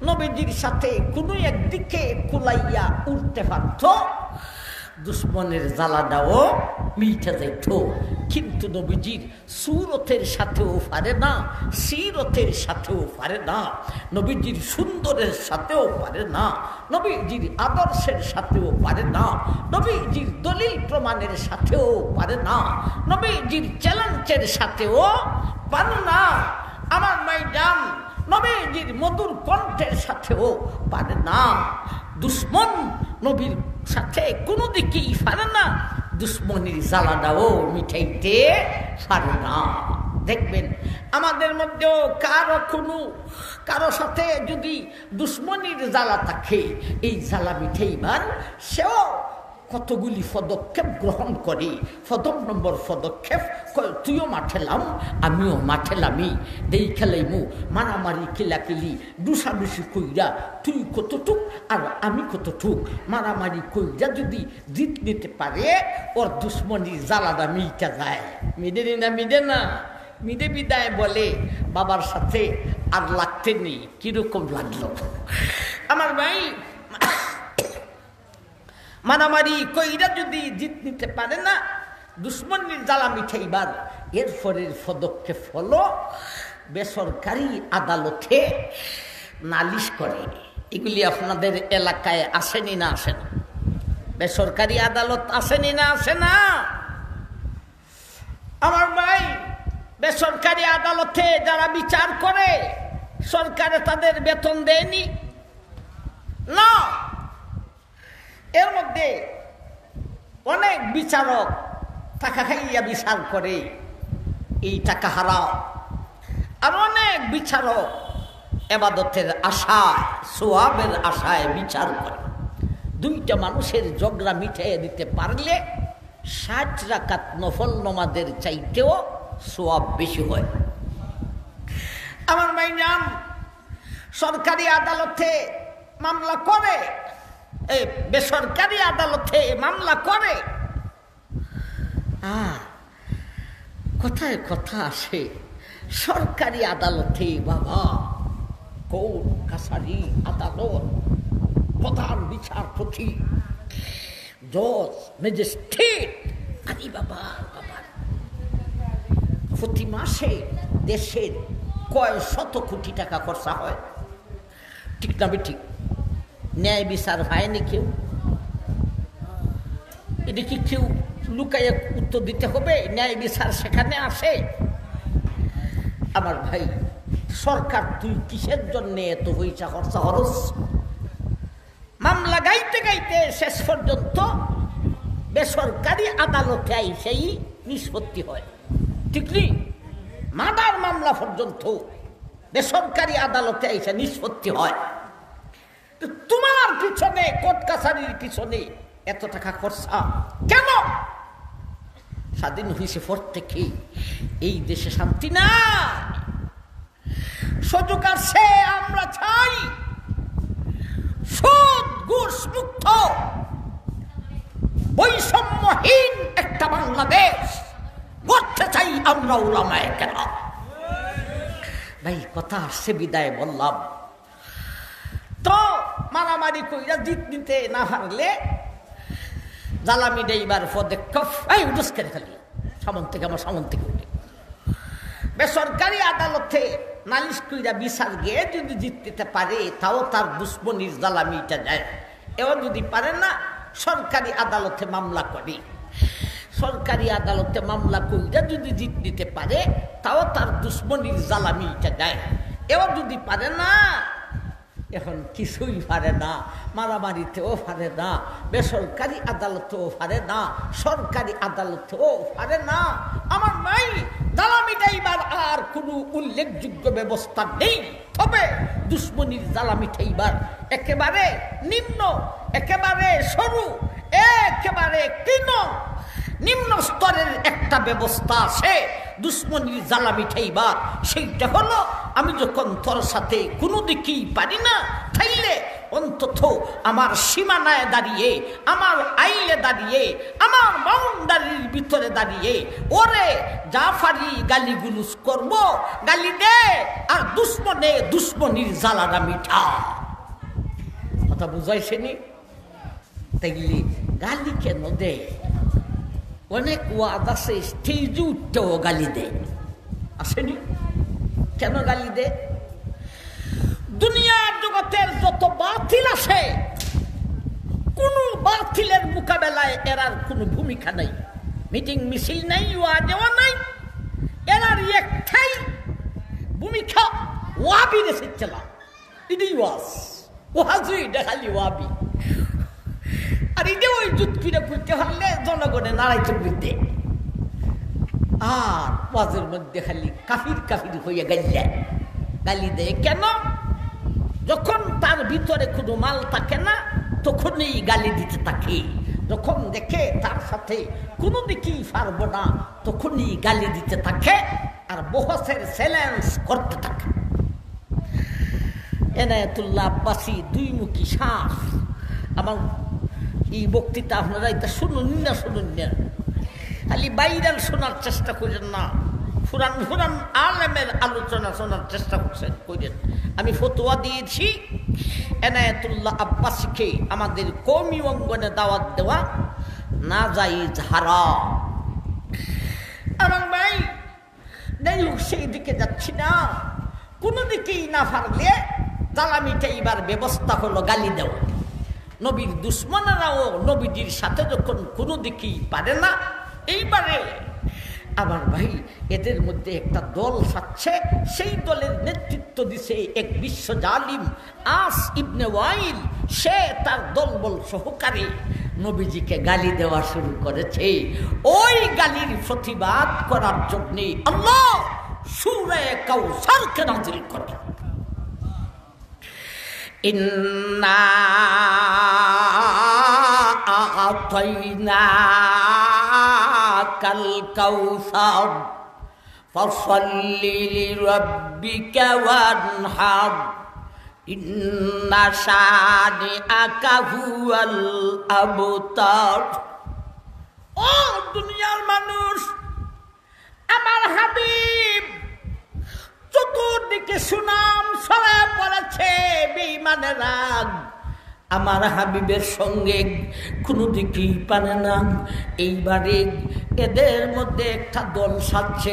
নবীজির সাথে কোনো একদিকে কুলাইয়া উঠতে পারত, দুশ্মনের জ্বালাটাও মিটে যেত। কিন্তু নবীজির সুরতের সাথেও পারে না, সিরতের সাথেও পারে না, নবীজির সুন্দরের সাথেও পারে না, নবীজির আদর্শের সাথেও পারে না, নবীজির দলিল প্রমাণের সাথেও পারে না, নবীজির চ্যালেঞ্জের সাথেও পারে না। আমার ভাইজান, নবীজির মধুর কণ্ঠের সাথেও পারে না। দুশ্মন নবীর সাথে কোনো দিকেই পারে না, দুশ্মনির জ্বালাটাও মিঠাইতে পারে না। দেখবেন আমাদের মধ্যেও কারো সাথে যদি দুশ্মনির জ্বালা থাকে, এই জ্বালা মিঠাইবার সেও কতগুলি পদক্ষেপ গ্রহণ করি। প্রথম নম্বর পদক্ষেপ, তুইও মাঠেলাম আমিও মাঠেলামি, দেই খেলাইমু, মারামারি কিলাকিলি ডুসাডুসি কইরা তুই কতটুক আর আমি কতটুক, মারামারি কইরা যদি জিত নিতে পারে ওর দুশ্মনির জ্বালাটা মিটা যায়। মিডে না মিডে না মিডে বিদায় বলে, বাবার সাথে আর লাগতে নেই। কিরকম লাগলো আমার ভাই? মারামারি কইরা যদি জিত নিতে পারে না, দুশ্মনির জ্বালা মিঠাইবার এরপরের পদক্ষেপ হলো বেসরকারি আদালতে নালিশ করে। এগুলি আপনাদের এলাকায় আসেনি না আসে না? বেসরকারি আদালত আসেনি না আসে না? আমার ভাই, বেসরকারি আদালতে যারা বিচার করে, সরকারে তাদের বেতন দেয়নি না। এর মধ্যে অনেক বিচারক টাকা খাইয়া বিচার করে, এই টাকা হারাম। আর অনেক বিচারক এবাদতের আশায়, সোয়াবের আশায় বিচার করে। দুইটা মানুষের ঝগড়া মিটাইয়ে দিতে পারলে 60 রাকাত নফল নামাজের চাইতেও সোয়াব বেশি হয়। আমার ভাইজান, সরকারি আদালতে মামলা করে, বেসরকারি আদালতে মামলা করে, কথায় কথা আসে সরকারি আদালতে বাবা, কোর্ট কাছারি আদালত, প্রধান বিচারপতি, জজ, ম্যাজিস্ট্রেট, আরে বাবা বাবা, প্রতি মাসে দেশের কয় শত কোটি টাকা খরচা হয়। ঠিক না ঠিক? ন্যায় বিচার হয়নি কেউ? এটা কি কেউ লুকাইয়ে উত্তর দিতে হবে? ন্যায় বিচার সেখানে আসে। আমার ভাই, সরকার তুই কিসের জন্য এত পয়সা খরচা খরচ? মামলা গাইতে গাইতে শেষ পর্যন্ত বেসরকারি আদালতে সেই নিষ্পত্তি হয়। ঠিক নেই? মার্ডার মামলা পর্যন্ত বেসরকারি আদালতে এসে নিষ্পত্তি হয়। তো তোমার পিছনে কোর্ট কাছারির পিছনে এত টাকা খরচা কেন? স্বাধীন হয়েছে পর থেকে এই দেশে শান্তি না, সুযোগ আছে। আমরা চাই সুদ ঘুষ মুক্ত বৈষম্যহীন একটা বাংলাদেশ করতে চাই আমরা উলামায়ে কেরাম। ভাই কথা আসছে বিদায় বললাম। তো মারামারি কইরা জিত নিতে না পারলে জ্বালামি দেইবার পদক্ষেপ এই উঠস করে খালি সামন থেকে আমার সামন থেকে উঠে বেসরকারি আদালতে নালিশ কইরা বিচার গিয়ে যদি জিত নিতে পারে তাও তার দুশ্মনির জ্বালামিটা যায়। এও যদি পারে না সরকারি আদালতে মামলা করে, সরকারি আদালতে মামলা কইরা যদি জিত নিতে পারে তাও তার দুশ্মনির জ্বালামিটা যায়। এও যদি পারে না, এখন কিছুই পারে না, মারামারিতেও পারে না, বেসরকারি আদালতেও পারে না, সরকারি আদালতেও পারে না। আমার ভাই জ্বালামি ঠাইবার আর কোনো উল্লেখযোগ্য ব্যবস্থা নেই। তবে দুশ্মনির জ্বালামি ঠাইবার একেবারে নিম্ন, একেবারে সরু, একেবারে নিম্ন স্তরের একটা ব্যবস্থা আছে দুশ্মনির জ্বালামি ঠাইবার। সেইটা হলো আমি যখন তোর সাথে কোনো দিকেই পারি না তাইলে অন্তত আমার সীমানায় দাঁড়িয়ে, আমার আইলে দাঁড়িয়ে, আমার বাউন্ডারির ভিতরে দাঁড়িয়ে ওরে জাফারি গালিগুলুস করব, গালি দে আর দুশ্মনির জ্বালাটা মিঠা। কথা বুঝাইছেনি? তাইলে গালি কেন দে? অনেক ওয়াদ আছে স্টেজে উঠতেও গালি দে, আসেনি? কেন গালি দে? দুনিয়ার জগতের যত বাতিল আছে কোন বাতিলের মোকাবেলায় এরার কোনো ভূমিকা নাই, মিটিং মিছিল নাই, ওয়াজ দেওয়া নাই, এরার একটাই ভূমিকা ওয়াবি রেসে চলা। এটাই ওয়াজই দেখালি ওয়াবি। আর এটা ওই জুত ফিরে করতে পারলে জনগণে নাড়াইতে বুঝতে। আর ওয়াজের মধ্যে খালি কাফির হইয়া গালি দেয় কেন? যখন তার ভিতরে কোনো মাল থাকে না তখনই গালি দিতে থাকে, যখন দেখে তার সাথে কোনো দিকেই পারবো না তখনই গালি দিতে থাকে আর বহসের চ্যালেঞ্জ করতে থাকে। এনায়েতুল্লাহ আব্বাসী দুই মুখী শ্বাস। আমার এই বক্তৃতা আপনারা এটা শুনুন না খালি বাইরাল শোনার চেষ্টা করেন না, ফুরান আলেমের আলোচনা শোনার চেষ্টা করছেন করেন। আমি ফতোয়া দিয়েছি এনায়েতুল্লাহ আব্বাসীকে আমাদের কওমি অঙ্গনে দাওয়াত দেওয়া নাজায়েজ হারাম। আমার ভাই যাই হোক সেই দিকে যাচ্ছি না, কোনো দিকেই না পারলে জ্বালামিটা এবার ব্যবস্থা হলো গালি দেওয়া। নবীর দুশ্মনেরাও নবীজির সাথে যখন কোনো দিকেই পারে না, এইবারে আমার ভাই এদের মধ্যে একটা দল থাকছে, সেই দলের নেতৃত্ব দিছে এক বিশ্ব জালিম আস ইবনে ওয়াইল। সে তার দলবল সহকারে নবীজিকে গালি দেওয়া শুরু করেছে। ওই গালির প্রতিবাদ করার জন্যে আল্লাহ সূরা কাউসারকে নাযিল করেন। ইন্না আ'তাইনাকাল কাউসার ফাসাল্লি লিরাব্বিকা ওয়ানহার ইন্না শানিআকা হুয়াল আবতার। ও দুনিয়ার মানুষ, আমার হাবিব চতুর্দিকে সুনাম ছড়ায় পড়েছে বেঈমানেরা আমার হাবিবের সঙ্গে কোনো দিকেই পারে না। এইবারে এদের মধ্যে একটা দল সাজছে,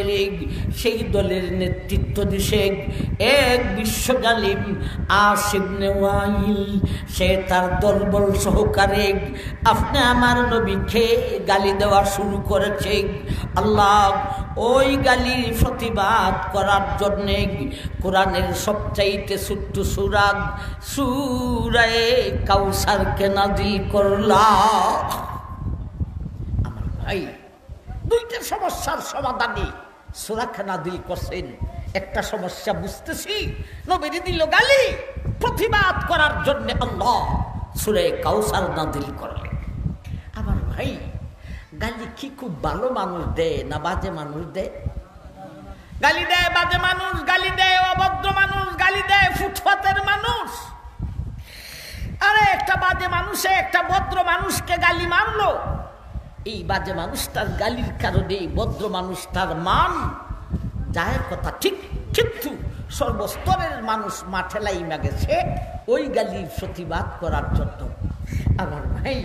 সেই দলের নেতৃত্ব দিছে এক বিশ্ব জালিম আস ইবনে ওয়াইল। সে তার দলবল সহকারে আপনি আমার নবীকে গালি দেওয়া শুরু করেছে। আল্লাহ ওই গালির প্রতিবাদ করার জন্যে কোরআনের সবচাইতে ছোট্ট সূরা কাউসারকে নাযিল করলাম। আমার ভাই দুইটা সমস্যার সমাধানে সূরাখানা দিল করছেন। একটা সমস্যা বুঝতেছি, নবীর দিল গালি, প্রতিবাদ করার জন্য আল্লাহ সূরা কাউসার নাযিল করলেন। আমার ভাই, গালি কি খুব ভালো মানুষ দেয় না বাজে মানুষ দেয়? গালি দেয় বাজে মানুষ, গালি দেয় অভদ্র মানুষ, গালি দেয় ফুটপাতের মানুষ। আরে একটা বাজে মানুষে একটা ভদ্র মানুষকে গালি মারলো, এই বাজে মানুষটার গালির কারণে ভদ্র মানুষটার মান যায় কথা ঠিক, কিন্তু সর্বস্তরের মানুষ মাঠে লাইমা গেছে ওই গালির প্রতিবাদ করার জন্য। আমার ভাই,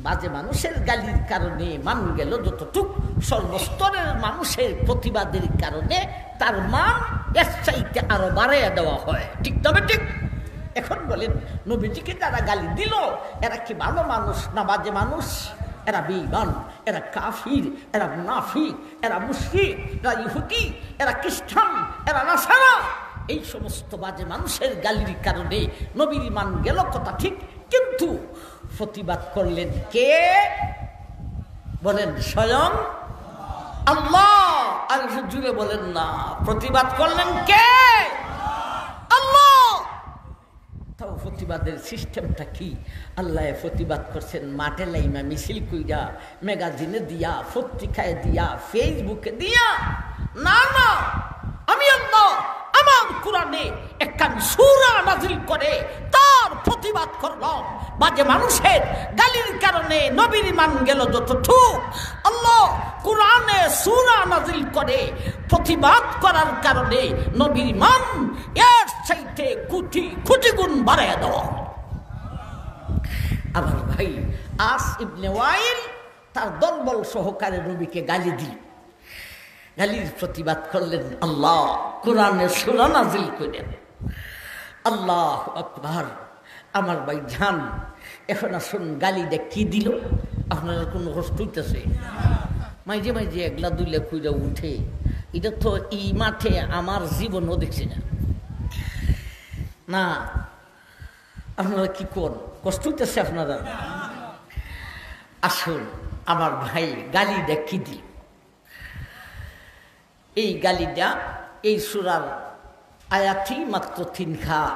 বাজে মানুষের গালির কারণে মান গেল যতটুক, সর্বস্তরের মানুষের প্রতিবাদের কারণে তার মান এর চাইতে আরো বাড়াইয়া দেওয়া হয়। ঠিক তবে ঠিক। এখন বলেন, নবীজিকে যারা গালি দিল এরা কি ভালো মানুষ না বাজে মানুষ? এরা বেঈমান, এরা কাফির, এরা মুনাফিক, এরা মুশরিক, এরা ইহুদি, এরা খ্রিস্টান, এরা নাসারা। এই সমস্ত বাজে মানুষের গালির কারণে নবীর মান গেল কথা ঠিক, কিন্তু প্রতিবাদ করলেন কে? বলেন স্বয়ং আল্লাহ। আর জুড়ে বলেন না, প্রতিবাদ করলেন কে? আল্লাহ। তাও প্রতিবাদের সিস্টেমটা কি? আল্লাহ প্রতিবাদ করছেন মাঠে লাইমা, মিছিল কইরা, ম্যাগাজিনে দিয়া, পত্রিকায় দিয়া, ফেসবুকে দিয়া না। না, আমি আল্লাহ আমার কোরআনে একখান সূরা নাযিল করে তার প্রতিবাদ করলাম। বাজে মানুষের গালির কারণে নবীর মান গেল যতটুকু, আল্লাহ কোরআনে সূরা নাযিল করে প্রতিবাদ করার কারণে নবীর মান এর চাইতে কোটি কোটি গুণ বাড়াইয়া দেওয়া। আমার ভাই, আস ইবনে ওয়াইল তার দলবল সহকারে নবীকে গালি দিল। গালির প্রতিবাদ করলেন আল্লাহ কোরআনে সূরা নাযিল করেন। আল্লাহু আকবার। আমার ভাই জান, এখন আসুন গালিটা কি দিল? আপনারা কোনো কষ্ট হইতেছে? মাঝে মাঝে একলা দুইলা কইরা উঠে, এটা তো এই মাঠে আমার জীবনও দেখছি না। না, আপনারা কি কোন কষ্ট হইতেছে আপনারা? আসুন আমার ভাই, গালিটা কি দিল? এই গালিটা এই সূরার আয়াতই মাত্র 3 খান,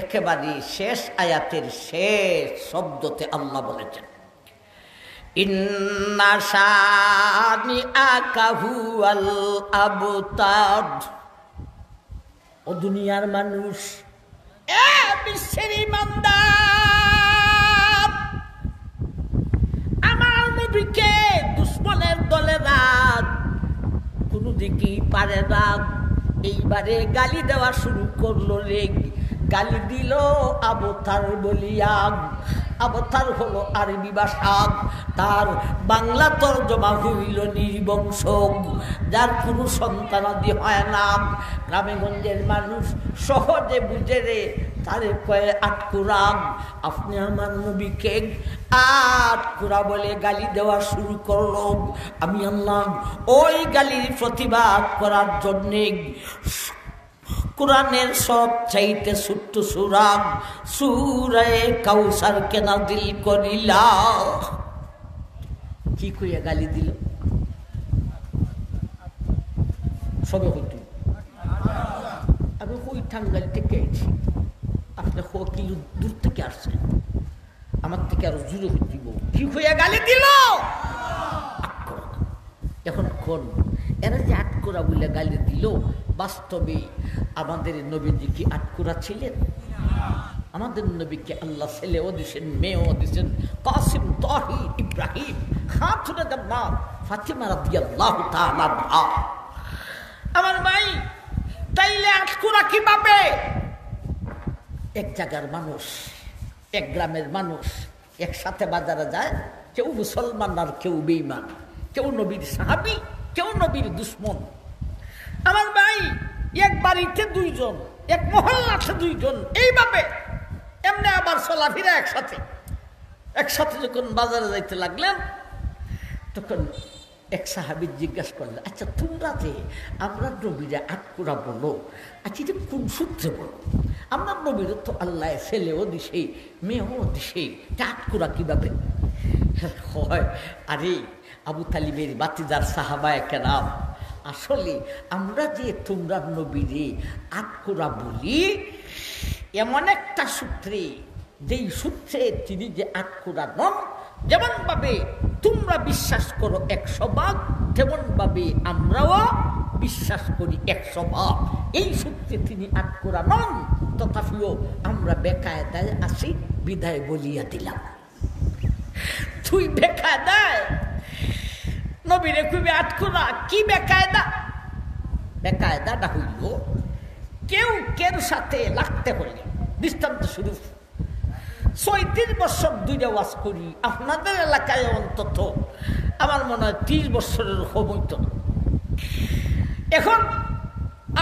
একেবারে শেষ আয়াতের শেষ শব্দতে আল্লাহ বলেছেন, ইন্না শানিআকা হুয়াল আবতার। ও দুনিয়ার মানুষ, এ বিশ্বের ইমানদার, আমার নবীকে দুশমনের দলেরা কোনো দিকেই পারে না। এইবারে গালি দেওয়া শুরু করলো রে। গালি দিল আবতার বলিয়া। আবতার হলো আরবি ভাষা, তার বাংলা তর্জমা হইল নির্বংশ, যার কোনো সন্তানাদি হয় না। গ্রামেগঞ্জের মানুষ সহজে বুঝে রে, তারে কয়ে আটকুরা। আপনি আমার নবীকে আটকুরা বলে গালি দেওয়া শুরু করলো। আমি আল্লাহ ওই গালির প্রতিবাদ করার জন্যে কোরআনের সব চাইতে ছোট্ট সূরা সূরা কাউসারকে নাযিল করিলাম। কি কইয়া গালি দিল? সবে হইতো আমি কই টাঙ্গাইল থেকে আইছি, আপনি কিলো দূর থেকে আসছেন, আমার থেকে আরো জুড়ে হইতিব। কি কইয়া গালি দিল? এখন কোন এরা যে আটকোরা বলে গালি দিল, বাস্তবে আমাদের নবীজি কি আটকোরা ছিলেন? আমাদের নবীকে আল্লাহ ছেলেও দিয়েছেন, মেয়েও দিয়েছেন। কাসিম, তাহির, ইব্রাহিম, খাতুনে জান্নাত ফাতিমা রাদিয়াল্লাহু তাআলা আনহা। আমার ভাই, তাইলে আটকোরা কিভাবে? এক জায়গার মানুষ, এক গ্রামের মানুষ একসাথে বাজারে যায়, কেউ মুসলমান আর কেউ বেঈমান, কেউ নবীর সাহাবী, কেউ নবীর দুশমন। আমার ভাই, এক বাড়িতে 2 জন, এক মহল্লাতে 2 জন, এইভাবে এমনি আবার চলাফেরা একসাথে যখন বাজারে যাইতে লাগলেন, তখন এক সাহাবী জিজ্ঞাসা করলেন, আচ্ছা তোমরা যে আমরা নবীরা আটকুরা বলো, আচ্ছা এটা কোন সূত্রে বলো? আমরা নবীর তো আল্লাহ ছেলেও দিছে, মেয়েও দিছে, আটকুরা কিভাবে হয়? আরে আবু তালিবের বাতিদার সাহাবায়ে কেরাম, আসলে আমরা যে তোমরা নবীরে আটকোরা বলি এমন একটা সূত্রে, যেই সূত্রে তিনি যে আটকোরা নন, যেমনভাবে তোমরা বিশ্বাস করো 100 ভাগ, তেমনভাবে আমরাও বিশ্বাস করি 100 ভাগ। এই সূত্রে তিনি আটকোরা নন, তথাপিও আমরা বেকায়দায় আসি, বিদায় বলিয়া দিলাম। তুই বেকায়দায় নবীরে খুবই আটকোরা, কি বেকায়দা? বেকায়দাটা হইল কেউ কের সাথে লাগতে হলে, দৃষ্টান্ত স্বরূপ 36 বছর দুইটা ওয়াজ করি, আপনাদের এলাকায় অন্তত আমার মনে হয় 30 বছরের হইত না। এখন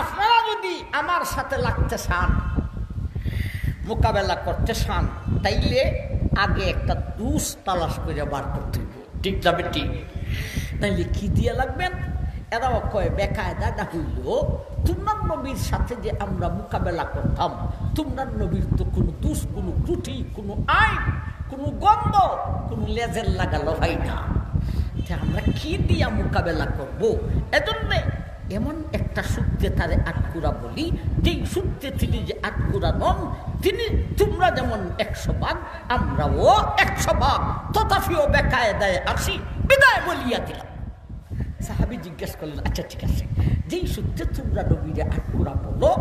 আপনারা যদি আমার সাথে লাগতে চান, মোকাবেলা করতে চান, তাইলে আগে একটা দুষ তালাশ করে বার করতে হইব, ঠিক যাবে ঠিক। তাইলে কি দিয়ে লাগবেন? এরাও কয় বেকায়দাটা হইল তোমরা নবীর সাথে যে আমরা মোকাবেলা করতাম, তোমরা নবীর তো কোনো দুষ, কোনো ত্রুটি, কোনো আইন, কোনো গন্ধ, কোনো লেজের লাগালো হয় না। আমরা কি দিয়া মোকাবেলা করব? এজন্যে এমন একটা সূত্রে তারে আটকুরা বলি, যেই সূত্রে তিনি যে আটকুরা নন, তিনি তোমরা যেমন 100 ভাগ, আমরাও 100 ভাগ, তথাপিও বেকায়দায় আসি, বিদায় বলিয়া দিলাম। সাহাবী জিজ্ঞেস করলেন, আচ্ছা ঠিক আছে, যেই সূত্রে তোমরা নবীরে আটকুরা বলো,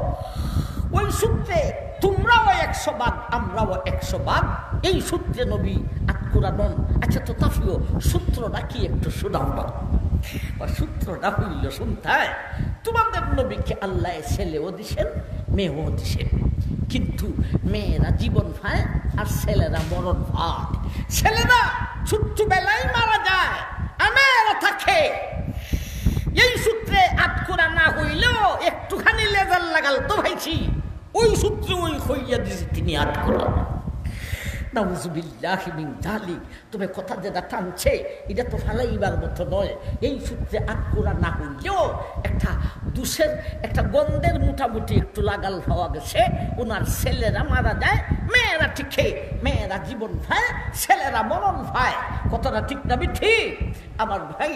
ওই সূত্রে তোমরাও 100 ভাগ, আমরাও 100 ভাগ, এই সূত্রে নবী আটকুরা নন। আচ্ছা তথাপিও সূত্রটা কি একটু শোনাও না। সূত্রটা হইল, শুনতে তোমাদের নবীকে আল্লাহ ছেলেও দিছেন, মেয়েও দিছেন, কিন্তু মেয়েরা জীবন পায় আর ছেলেরা মরণ পায়। ছেলেরা ছোট্টবেলায় মারা যায় আর মেয়েরা থাকে। এই সূত্রে আটকোরা না হইলেও একটুখানি লেজার লাগাল তো ভাইছি, ওই সূত্রে ওই হইয়া দিছে তিনি আটকোরা। নাউযুবিল্লাহি মিন যালিক। তবে কথা যেটা টানছে এটা তো ফালাইবার মতো নয়। এই সূত্রে আটকোরা না হইলেও একটা দোষের, একটা গন্ধের মোটামুটি একটু লাগাল পাওয়া গেছে। ওনার ছেলেরা মারা যায়, মেয়েরা ঠিকই, মেয়েরা জীবন পায়, ছেলেরা মরণ পায়। কথাটা ঠিক না ঠিক? আমার ভাই,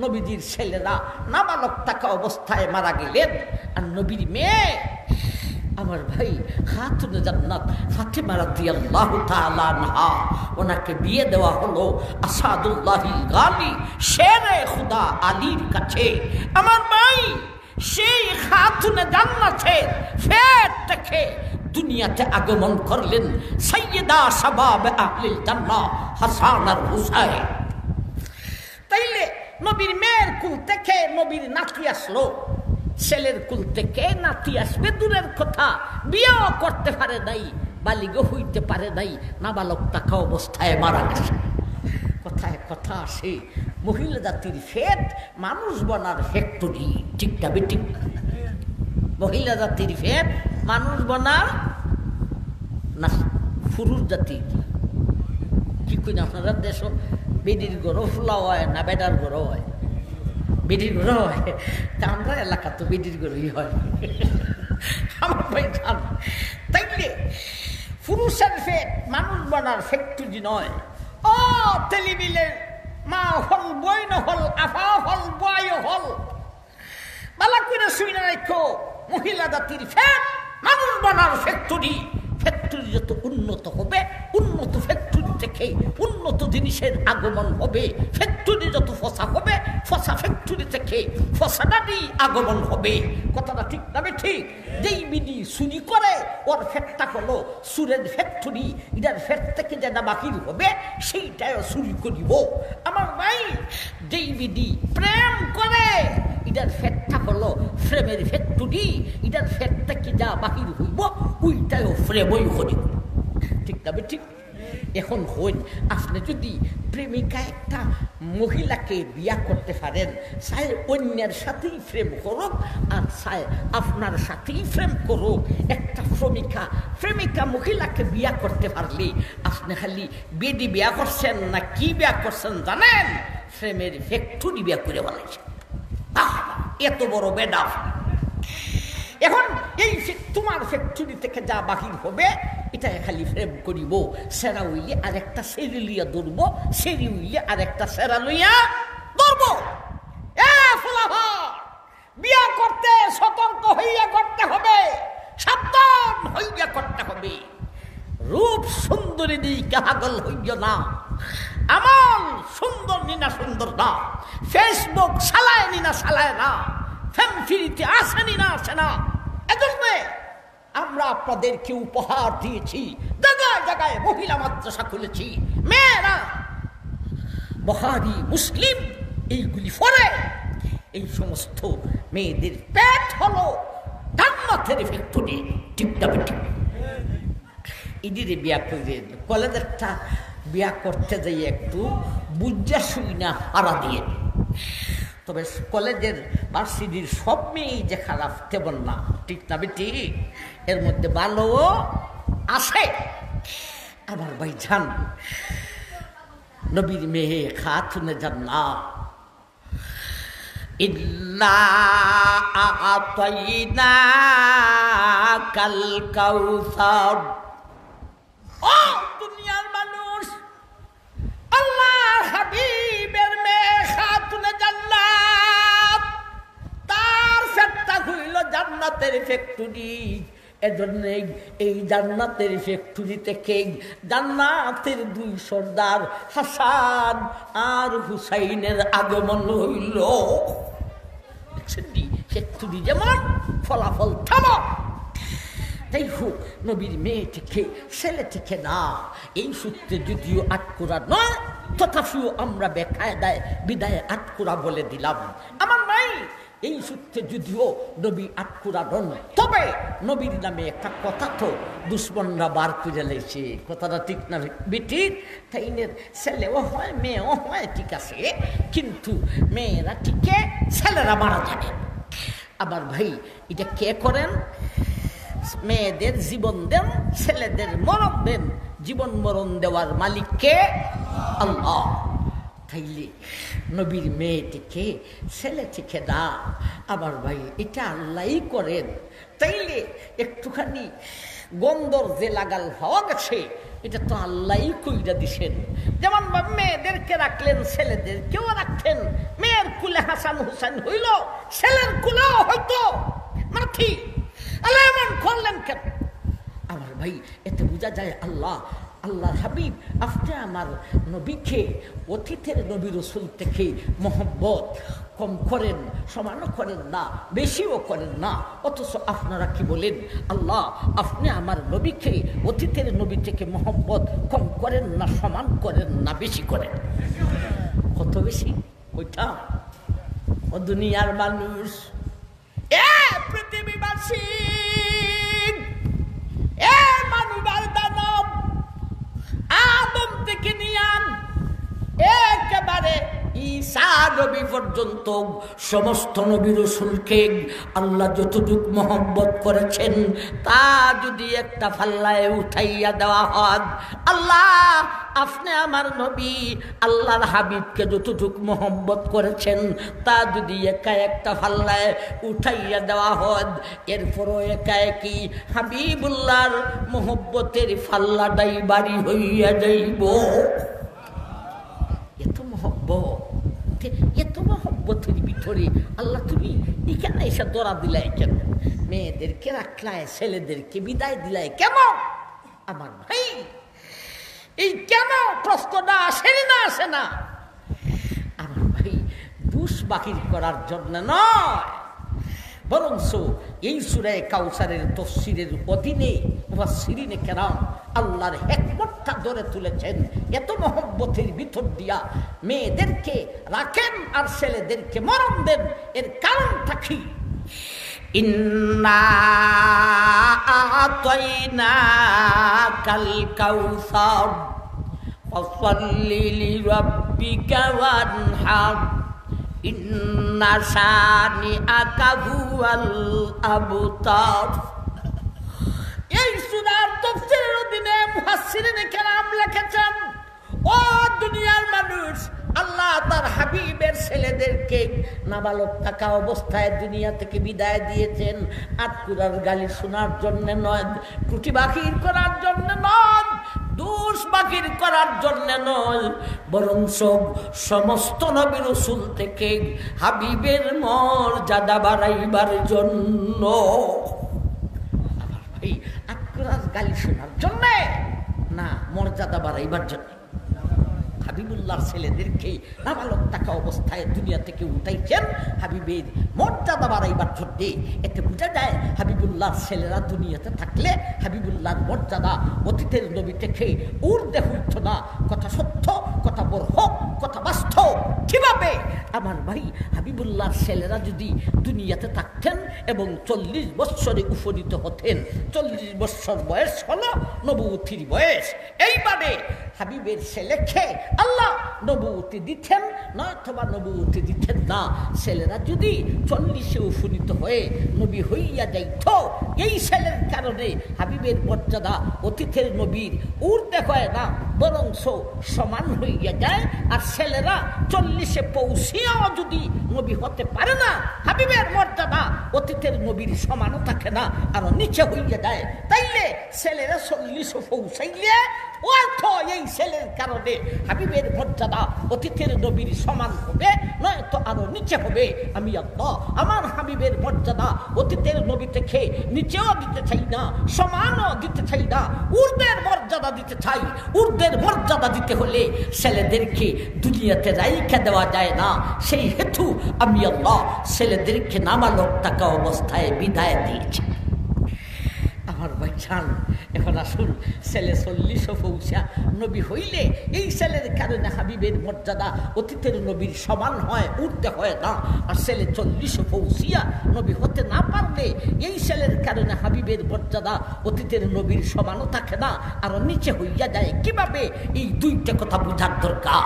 নবীজির ছেলেরা নাবালক থাকা অবস্থায় মারা গেলেন, আর নবীর মেয়ে আমার ভাই খাতুনে জান্নাত ফাতেমা রাদিয়াল্লাহু তাআলা আনহা, ওনাকে বিয়ে দেওয়া হলো আসাদুল্লাহিল গালি শেরে খুদা আলীর কাছে। আমার ভাই, সেই খাতুনে জান্নাতের ফেট থেকে দুনিয়াতে আগমন করলেন সাইয়্যিদা শাবাব আহলিল জান্নাহ হাসান আর হুসাইন। তাইলে নবীর মেয়ের কুল থেকে নবীর নাতি আসলো, ছেলের কুল থেকে নাতি আসবে দূরের কথা, বিয়েও করতে পারে নাই, বালিগ হইতে পারে নাই, নাবালক থাকা অবস্থায় মারা গেছে। কথায় কথা আসে, মহিলা জাতির ফেট মানুষ বনার ফ্যাক্টরি, ঠিক না বেঠিক? মহিলা জাতির ফেট মানুষ বনার না পুরুষ জাতির। কি কই আপনারা দেশ বেডির গরো ফুলা হয় না বেডার গরো হয়? বেডির গরো হয়। তা আমরা এলাকা তো বেডির গরোই হয়। আমার ভাই খান, তাইলে পুরুষের ফেট মানুষ বনার ফ্যাক্টরি নয়। ও টেলিভিলের মা হল, বই নহল, আফা হল, বয় হল, বালা করে শুই না রাখো। মহিলা জাতির ফেট মানুষ বনার ফ্যাক্টরি। ফ্যাক্টরি যত উন্নত হবে, উন্নত ফ্যাক্টরি থেকে উন্নত জিনিসের আগমন হবে। ফ্যাক্টরি যত ফসা হবে, ফসা ফ্যাক্টরি থেকে ফসাটারই আগমন হবে। কথাটা ঠিক না ঠিক? যেই বিধি চুরি করে ওর ফ্যাটটা হলো সুরের ফ্যাক্টরি, এটার ফ্যাট থেকে যেটা বাকির হবে সেইটাও চুরি করিব। আমার ভাই, যেই বিধি প্রেম করে এটার ফ্যাটটা হলো ফ্রেমের ফ্যাক্টরি, এটার ফ্যাট থেকে যা বাকির হইব ওইটাও ফ্রেমই করিব। ঠিক না ঠিক? এখন হইন, আপনি যদি প্রেমিকা একটা মহিলাকে বিয়া করতে পারেন, চাই অন্যের সাথেই প্রেম করুক আর চাই আপনার সাথেই প্রেম করুক, একটা প্রেমিকা মহিলাকে বিয়া করতে পারলে আপনি খালি বেডি বিয়া করছেন না কি বিয়া করছেন জানেন? প্রেমের ফ্যাক্টরি বিয়া করে বলেছেন। এত বড় বেডা। এখন এই তোমার ফ্যাক্টরি থেকে যা বাহির হবে এটা খালি ফ্রেম করিব। সেরা হইলে আর একটা সেরি লইয়া ধরব, সেরি হইলে আর একটা সেরা লইয়া ধরব। হইয়া করতে হবে, সাবধান হইয়া করতে হবে। রূপ সুন্দরী দিকে পাগল হইয়া না, আমল সুন্দর নিনা সুন্দর না, ফেসবুক চালায় নিনা চালায় না, ফ্যামিলিতে আসে নিনা আসে না। এজন্য আমরা আপনাদেরকে উপহার দিয়েছি, জায়গায় জায়গায় মহিলা মাদ্রাসা খুলেছি। মেয়েরা বুখারী মুসলিম এইগুলি পড়ে। এই সমস্ত মেয়েদের পেট হলো জান্নাতের ফ্যাক্টরি। ঠিক না ঠিক? ইদিরে বিয়া করে কলেজেরটা বিয়া করতে যাই একটু বুঝা শুই না হারা দিয়ে। তবে কলেজের ভার্সিটির সব মেয়েই যে খারাপ তেমন না। ঠিক না বেটি? এর মধ্যে ভালো আছে। আমার ভাই জান, নবীর মেয়ে খাতুনে জান্নাত, ইন্না আ'তাইনাকাল কাউসার। ও দুনিয়ার মানুষ, আল্লাহর হাবিবের মেয়ে খাতুনে জান্নাত, তার ফ্যাক্টরি হইল জান্নাতের ফ্যাক্টরি। এজন্য এই জান্নাতের ফ্যাক্টরি থেকে জান্নাতের দুই সর্দার হাসান আর হুসাইনের আগমন হইল। ফ্যাক্টরি যেমন ফলাফল থামা। তাই হোক, নবীর মেয়ে থেকে ছেলে থেকে না, এই সূত্রে যদিও আটকুরা নয়, তথাপিও আমরা বেকায়দায় বিদায় আটকুরা বলে দিলাম। আমার মাই এই সূত্রে যদিও নবী আটকুরা নন, তবে নবীর নামে একটা কথা তো দুশ্মনরা বার করে লেছে। কথাটা ঠিক না বেঠিক? তাই ছেলেও হয় মেয়েও হয়, ঠিক আছে, কিন্তু মেয়েরা ঠিকে, ছেলেরা মারা যাবে। আবার ভাই এটা কে করেন? মেয়েদের জীবন দেন, ছেলেদের মরণ দেন। জীবন মরণ দেওয়ার মালিক কে? আল্লাহ। তাইলে নবীর মেয়ে থেকে ছেলে থেকে না, আমার ভাই এটা আল্লাহই করেন। তাইলে একটুখানি গন্ধর যে লাগাল হওয়া গেছে, এটা তো আল্লাহই কইরা দিছেন। যেমন মেয়েদেরকে রাখলেন, ছেলেদেরকেও রাখতেন। মেয়ের কুলে হাসান হুসাইন হইল, ছেলের কুলেও হয়তো মাথি। আল্লাহ এমন করলেন কেন? আমার ভাই এতে বোঝা যায় আল্লাহর হাবিব আপনি আমার নবীকে অতীতের নবী রসুল থেকে মহব্বত কম করেন, সমানও করেন না, বেশিও করেন না। অথচ আপনারা কি বলেন? আল্লাহ আপনি আমার নবীকে অতীতের নবী থেকে মহব্বত কম করেন না, সমান করেন না, বেশি করেন। কত বেশি? ওইটা ও দুনিয়ার মানুষ, এ পৃথিবীবাসী, এ মানবার দানব, আদম থেকে নিয়ান একেবারে ঈসা নবী পর্যন্ত সমস্ত নবী রাসূলকে আল্লাহ যতটুকু মহব্বত করেছেন, তা যদি একটা পাল্লায় উঠাইয়া দেওয়া হয়, আল্লাহ আপনি আমার নবী আল্লাহর হাবিবকে যতটুকু মহব্বত করেছেন, তা যদি একা একটা পাল্লায় উঠাইয়া দেওয়া হয়, এরপরও একা একই হাবিবুল্লাহর মহব্বতের পাল্লাটাই বাড়ি হইয়া যাইব। এত মহব্বতের ভিতরে আল্লাহ তুমি এখানে এসে দরা দিলাই কেন? মেয়েদেরকে রাখলায়, ছেলেদেরকে বিদায় দিলাই কেন? আমার ভাই এই কেন প্রশ্নটা আসেনি না, আসে না? আমার ভাই দুষ বাহির করার জন্য নয়, বরঞ্চ এই সূরা কাউসারের তাফসীরের অধীনে মুফাসসিরিনে কেরাম আল্লাহর হিকমতটা ধরে তুলেছেন। এত মহব্বতের ভিতর দিয়া মেয়েদেরকে রাখেন আর ছেলেদেরকে মরণ দেন, এর কারণটা কি? ইন্না আ'তাইনাকাল কাউসার ফাসাল্লি লিরাব্বিকা ওয়ানহার ইন্না শানিআকা হুয়াল আবতার। এই সূরার তাফসীরের অধীনে মুফাসসিরিনে কেরাম লিখেছেন, ও দুনিয়ার মানুষ, আল্লাহ তার হাবিবের ছেলেদেরকে নাবালক থাকা অবস্থায় দুনিয়া থেকে বিদায় দিয়েছেন আটকুরার গালি শোনার জন্য নয়, ত্রুটি বাহির করার জন্য নয়, দোষ বাকির করার জন্য নয়, বরং সমস্ত নবী রাসূল থেকে হাবিবের মর্যাদা বাড়াইবার জন্য। আমার ভাই, আক্রাস গালি শোনার জন্য না, মর্যাদা বাড়াইবার জন্য। হাবিবুল্লাহর ছেলেদেরকে নাবালক থাকা অবস্থায় দুনিয়া থেকে উঠাইছেন হাবিবের মর্যাদা বাড়াইবার জন্যে। এতে বোঝা যায় হাবিবুল্লাহর ছেলেরা দুনিয়াতে থাকলে হাবিবুল্লাহর মর্যাদা অতীতের নবী থেকে ঊর্ধ্বে হইত না। কথা সত্য, কথা বরহক, কথা বাস্তব। কিভাবে? আমার ভাই, হাবিবুল্লাহর ছেলেরা যদি দুনিয়াতে থাকতেন এবং 40 বৎসরে উপনীত হতেন, 40 বৎসর বয়স হলো নবুয়তির বয়স, এইবারে হাবিবের ছেলেকে আল্লাহ নবুয়তি দিতেন না, অথবা নবুয়তি দিতেন না। ছেলেরা যদি 40-এ উপনীত হয়ে নবী হইয়া যাইত, এই ছেলের কারণে হাবিবের মর্যাদা অতীতের নবীর ঊর্ধ্বে হয় না, বরং সমান হইয়া যায়। আর ছেলেরা 40-এ পৌঁছিয়াও যদি নবী হতে পারে না, হাবিবের মর্যাদা অতীতের নবীর সমানও থাকে না, আরো নিচে হইয়া যায়। তাইলে ছেলেরা 40-এ পৌঁছাইলে অর্থ এই ছেলের কারণে হাবিবের মর্যাদা অতীতের নবীর সমান হবে, নয়তো আরো নিচে হবে। আমি আল্লাহ আমার হাবিবের মর্যাদা অতীতের নবী থেকে নিচেও দিতে চাই না, সমানও দিতে চাই না, ঊর্ধ্বের মর্যাদা দিতে চাই। ঊর্ধ্বের মর্যাদা দিতে হলে ছেলেদেরকে দুনিয়াতে রাইখা দেওয়া যায় না। সেই হেতু আমি আল্লাহ ছেলেদেরকে নাবালক থাকা অবস্থায় বিদায় দিয়েছি। আমার ভাইজান, এখন আসুন, ছেলে 40-এ পৌঁছা নবী হইলে এই ছেলের কারণে হাবিবের মর্যাদা অতীতের নবীর সমান হয়, ঊর্ধ্বে হয় না। আর ছেলে 40-এ পৌঁছিয়া নবী হতে না পারলে এই ছেলের কারণে হাবিবের মর্যাদা অতীতের নবীর সমানও থাকে না, আরো নিচে হইয়া যায়। কিভাবে? এই দুইটা কথা বোঝার দরকার।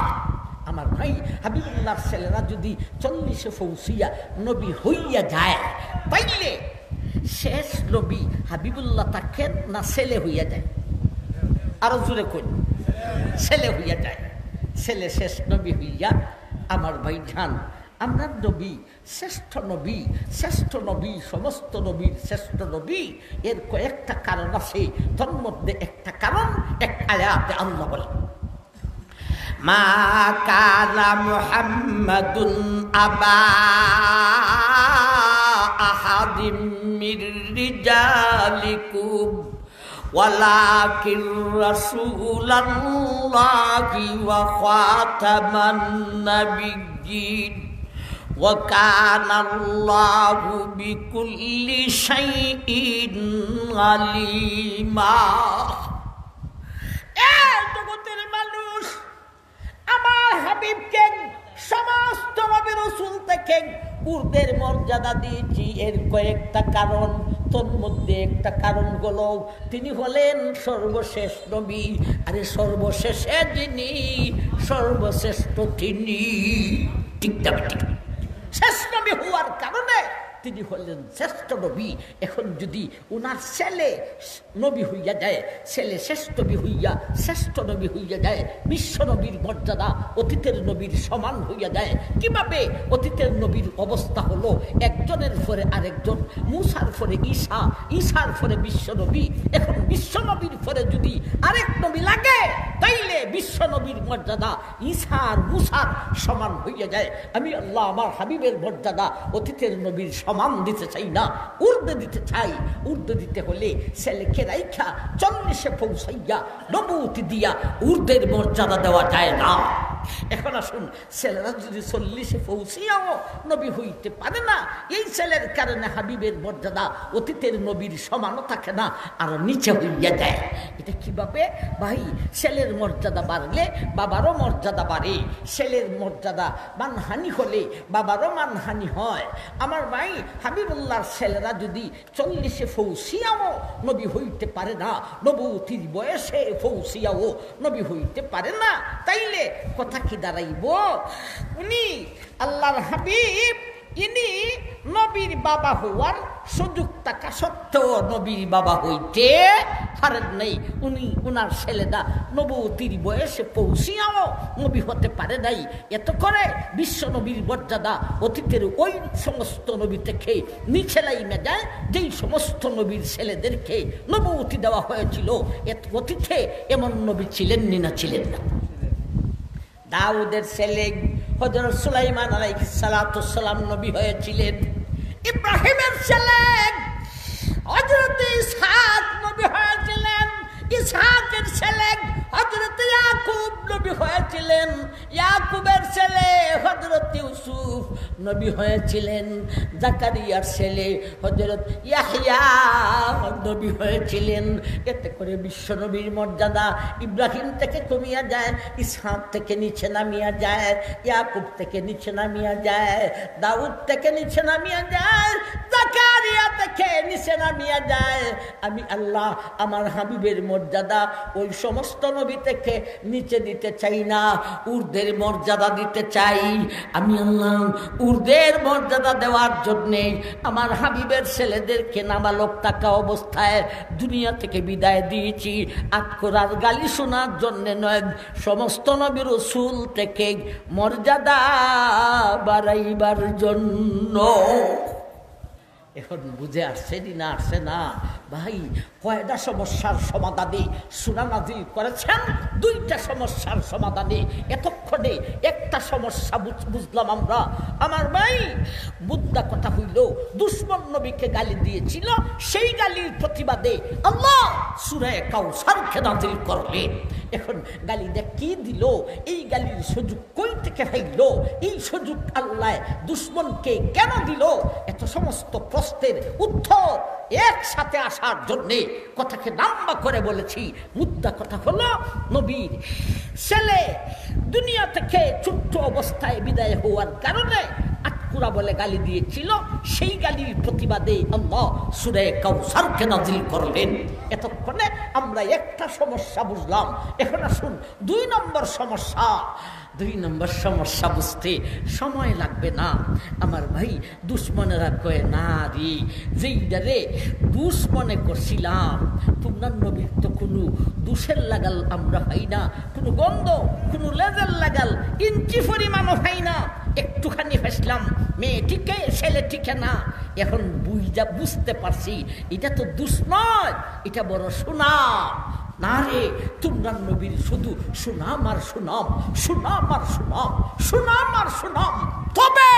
আমার ভাই, হাবিবুল্লাহর ছেলেরা যদি 40-এ পৌঁছিয়া নবী হইয়া যায়, তাইলে শেষ নবী হাবিবুল্লাহ থাকেন না ছেলে হইয়া যায়? আরো জোরে কই, ছেলে হইয়া যায়। ছেলে শেষ নবী হইয়া, আমার ভাই জান, আমরা নবী শ্রেষ্ঠ নবী, শ্রেষ্ঠ নবী, সমস্ত নবীর শ্রেষ্ঠ নবী। এর কয়েকটা কারণ আছে, তার মধ্যে একটা কারণ এক আয়াতে আল্লাহ বলেন, মা কানা মুহাম্মাদুন আবা আহাদিম মির রিজালিকুম ওয়ালাকিন রাসূলুল্লাহি ওয়া খাতামান নাবিয়্যিন ওয়া কানাল্লাহু বিকুল্লি শাইইন আলিমা। এই জগতের মানুষ আমার হাবিবকে সমস্ত নবী রাসূল থেকে ঊর্ধ্বের মর্যাদা দিয়েছি। এর কয়েকটা কারণ, তোর মধ্যে একটা কারণ হলো তিনি হলেন সর্বশেষ নবী। আরে সর্বশেষে যিনি, সর্বশ্রেষ্ঠ তিনি। ঠিক না? শেষ নবী হওয়ার কারণে তিনি হলেন শ্রেষ্ঠ নবী। এখন যদি ওনার ছেলে নবী হইয়া যায়, ছেলে শ্রেষ্ঠ নবী হইয়া শ্রেষ্ঠ নবী হইয়া যায়, বিশ্ব নবীর মর্যাদা অতীতের নবীর সমান হইয়া যায়। কিভাবে? অতীতের নবীর অবস্থা হলো একজনের পরে আরেকজন, মুসার পরে ঈসা, ঈসার পরে বিশ্ব নবী। এখন বিশ্ব নবীর পরে যদি আরেক নবী লাগে, তাইলে বিশ্ব নবীর মর্যাদা ঈসার মুসার সমান হইয়া যায়। আমি আল্লাহ আমার হাবিবের মর্যাদা অতীতের নবীর সমান দিতে চাই না, ঊর্ধ্বে দিতে চাই। ঊর্ধ্বে দিতে হলে ছেলেকে রাইখা 40-এ পৌঁছাইয়া নবুয়তি দিয়া ঊর্ধ্বের মর্যাদা দেওয়া যায় না। এখন আসুন, ছেলেরা যদি 40-এ পৌঁছিয়াও নবী হইতে পারে না, এই ছেলের কারণে হাবিবের মর্যাদা অতীতের নবীর সমানও থাকে না, আরো নিচে হইয়া যায়। এটা কিভাবে? ভাই, ছেলের মর্যাদা বাড়লে বাবারও মর্যাদা বাড়ে। ছেলের মর্যাদা মানহানি হলে বাবারও মানহানি হয়। আমার ভাই, হাবিবুল্লাহর ছেলেরা যদি 40-এ পৌঁছিয়াও নবী হইতে পারে না, নবুয়তির বয়সে পৌঁছিয়াও নবী হইতে পারে না, তাইলে কথা কি দাঁড়াইব? উনি আল্লাহর হাবিব ইনি নবীর বাবা হওয়ার সুযোগ থাকা সত্ত্বেও নবীর বাবা হইতে পারেন নাই। উনি উনার ছেলেরা নবুতির বয়সে পৌঁছিয়াও নবী হতে পারে নাই। এত করে বিশ্ব নবীর মর্যাদা অতীতের ওই সমস্ত নবী থেকে নিচে নাইমে যায় যেই সমস্ত নবীর ছেলেদেরকে নবুতি দেওয়া হয়েছিল। অতীতে এমন নবী ছিলেন না ছিলেন না? দাউদের ছেলে হযরত সুলাইমান আলাইহিস সালাতু সালাম নবী হয়েছিলেন। ইব্রাহিমের ছেলে হযরত ইসহাক নবী হয়েছিলেন। ইসহাকের ছেলে হযরত ইয়াকুব নবী হয়েছিলেন। ইয়াকুবের ছেলে হযরত ইউসুফ নবী হয়েছিলেন। জাকারিয়ার ছেলে হযরত ইয়াহইয়া নবী হয়েছিলেন। এতে করে বিশ্ব নবীর মর্যাদা ইব্রাহিম থেকে কমিয়া যায়, ইসহাক থেকে নিচে নামিয়া যায়, ইয়াকুব থেকে নিচে নামিয়া যায়, দাউদ থেকে নিচে নামিয়া যায়, জাকারিয়া থেকে নিচে নামিয়া যায়। আমি আল্লাহ আমার হাবিবের মর্যাদা ওই সমস্ত নবী থেকে নিচে দিতে চাই না, ঊর্ধ্বের মর্যাদা দিতে চাই। আমি আল্লাহ ঊর্ধ্বের মর্যাদা দেওয়ার জন্যে আমার হাবিবের ছেলেদেরকে নাবালক থাকা অবস্থায় দুনিয়া থেকে বিদায় দিয়েছি। আটকরার গালি শোনার জন্যে নয়, সমস্ত নবী রাসূল থেকে মর্যাদা বাড়াইবার জন্য। এখন বুঝে আসছে না আসছে না ভাই? কয়টা সমস্যার সমাধানে সূরা নাযিল করেছেন, দুইটা সমস্যার সমাধানে। এতক্ষণে একটা সমস্যা বুঝলাম আমরা। আমার ভাই মুদ্রা কথা হইল, দুশমন নবীকে গালি দিয়েছিল, সেই গালির প্রতিবাদে আল্লাহ সূরা কাউসারকে নাযিল করলেন। এখন গালিটা কি দিল? এই গালির সুযোগ কই থেকে পাইল? এই সুযোগ আল্লাহ দুশমনকে কেন দিল? এত সমস্ত প্রশ্নের উত্তর একসাথে আসার জন্যে কথাকে লম্বা করে বলেছি। মুদ্রা কথা হলো, নবীর ছেলে দুনিয়া থেকে ছোট্ট অবস্থায় বিদায় হওয়ার কারণে আটকুরা বলে গালি দিয়েছিল, সেই গালির প্রতিবাদে আল্লাহ সূরা কাউসারকে নাযিল করলেন। এতক্ষণে আমরা একটা সমস্যা বুঝলাম। এখন আসুন 2 নম্বর সমস্যা। 2 নম্বর সমস্যা বুঝতে সময় লাগবে না আমার ভাই। দুশ্মনেরা কয়ে না রে, যেইটা রে দুশ্মনে করছিলাম, তোমরা নবীর তো কোনো দোষের লাগাল আমরা পাই না, কোনো গন্ধ, কোনো লেজের লাগাল ইঞ্চি পরিমাণও পাই না। একটুখানি ফেসলাম, মেয়েটিকে ছেলেটিকে না। এখন বুঝতে পারছি এটা তো দুষ নয়, এটা বড় সুনাম। না রে, তোমরা নবীর শুধু সুনাম আর সুনাম, সুনাম আর সুনাম, সুনাম আর সুনাম। তবে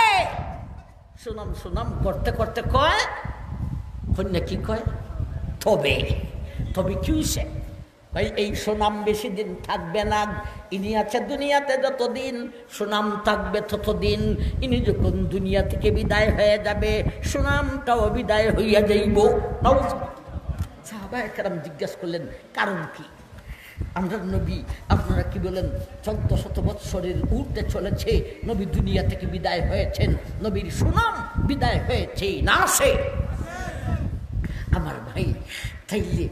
সুনাম সুনাম করতে করতে কয় কন্যা কি কয়? তবে তবে কি হইছে ভাই? এই সুনাম বেশি দিন থাকবে না। ইনি আছে দুনিয়াতে যতদিন, সুনাম থাকবে ততদিন। ইনি যখন দুনিয়া থেকে বিদায় হয়ে যাবে, সুনামটাও বিদায় হইয়া যাইব। সাহাবায়ে কেরাম জিজ্ঞাসা করলেন কারণ কি? আমরা নবী, আপনারা কি বলেন? 1400 বৎসরের ঊর্ধ্বে চলেছে নবী দুনিয়া থেকে বিদায় হয়েছেন, নবীর সুনাম বিদায় হয়েছে না সে? আমার ভাই তাইলে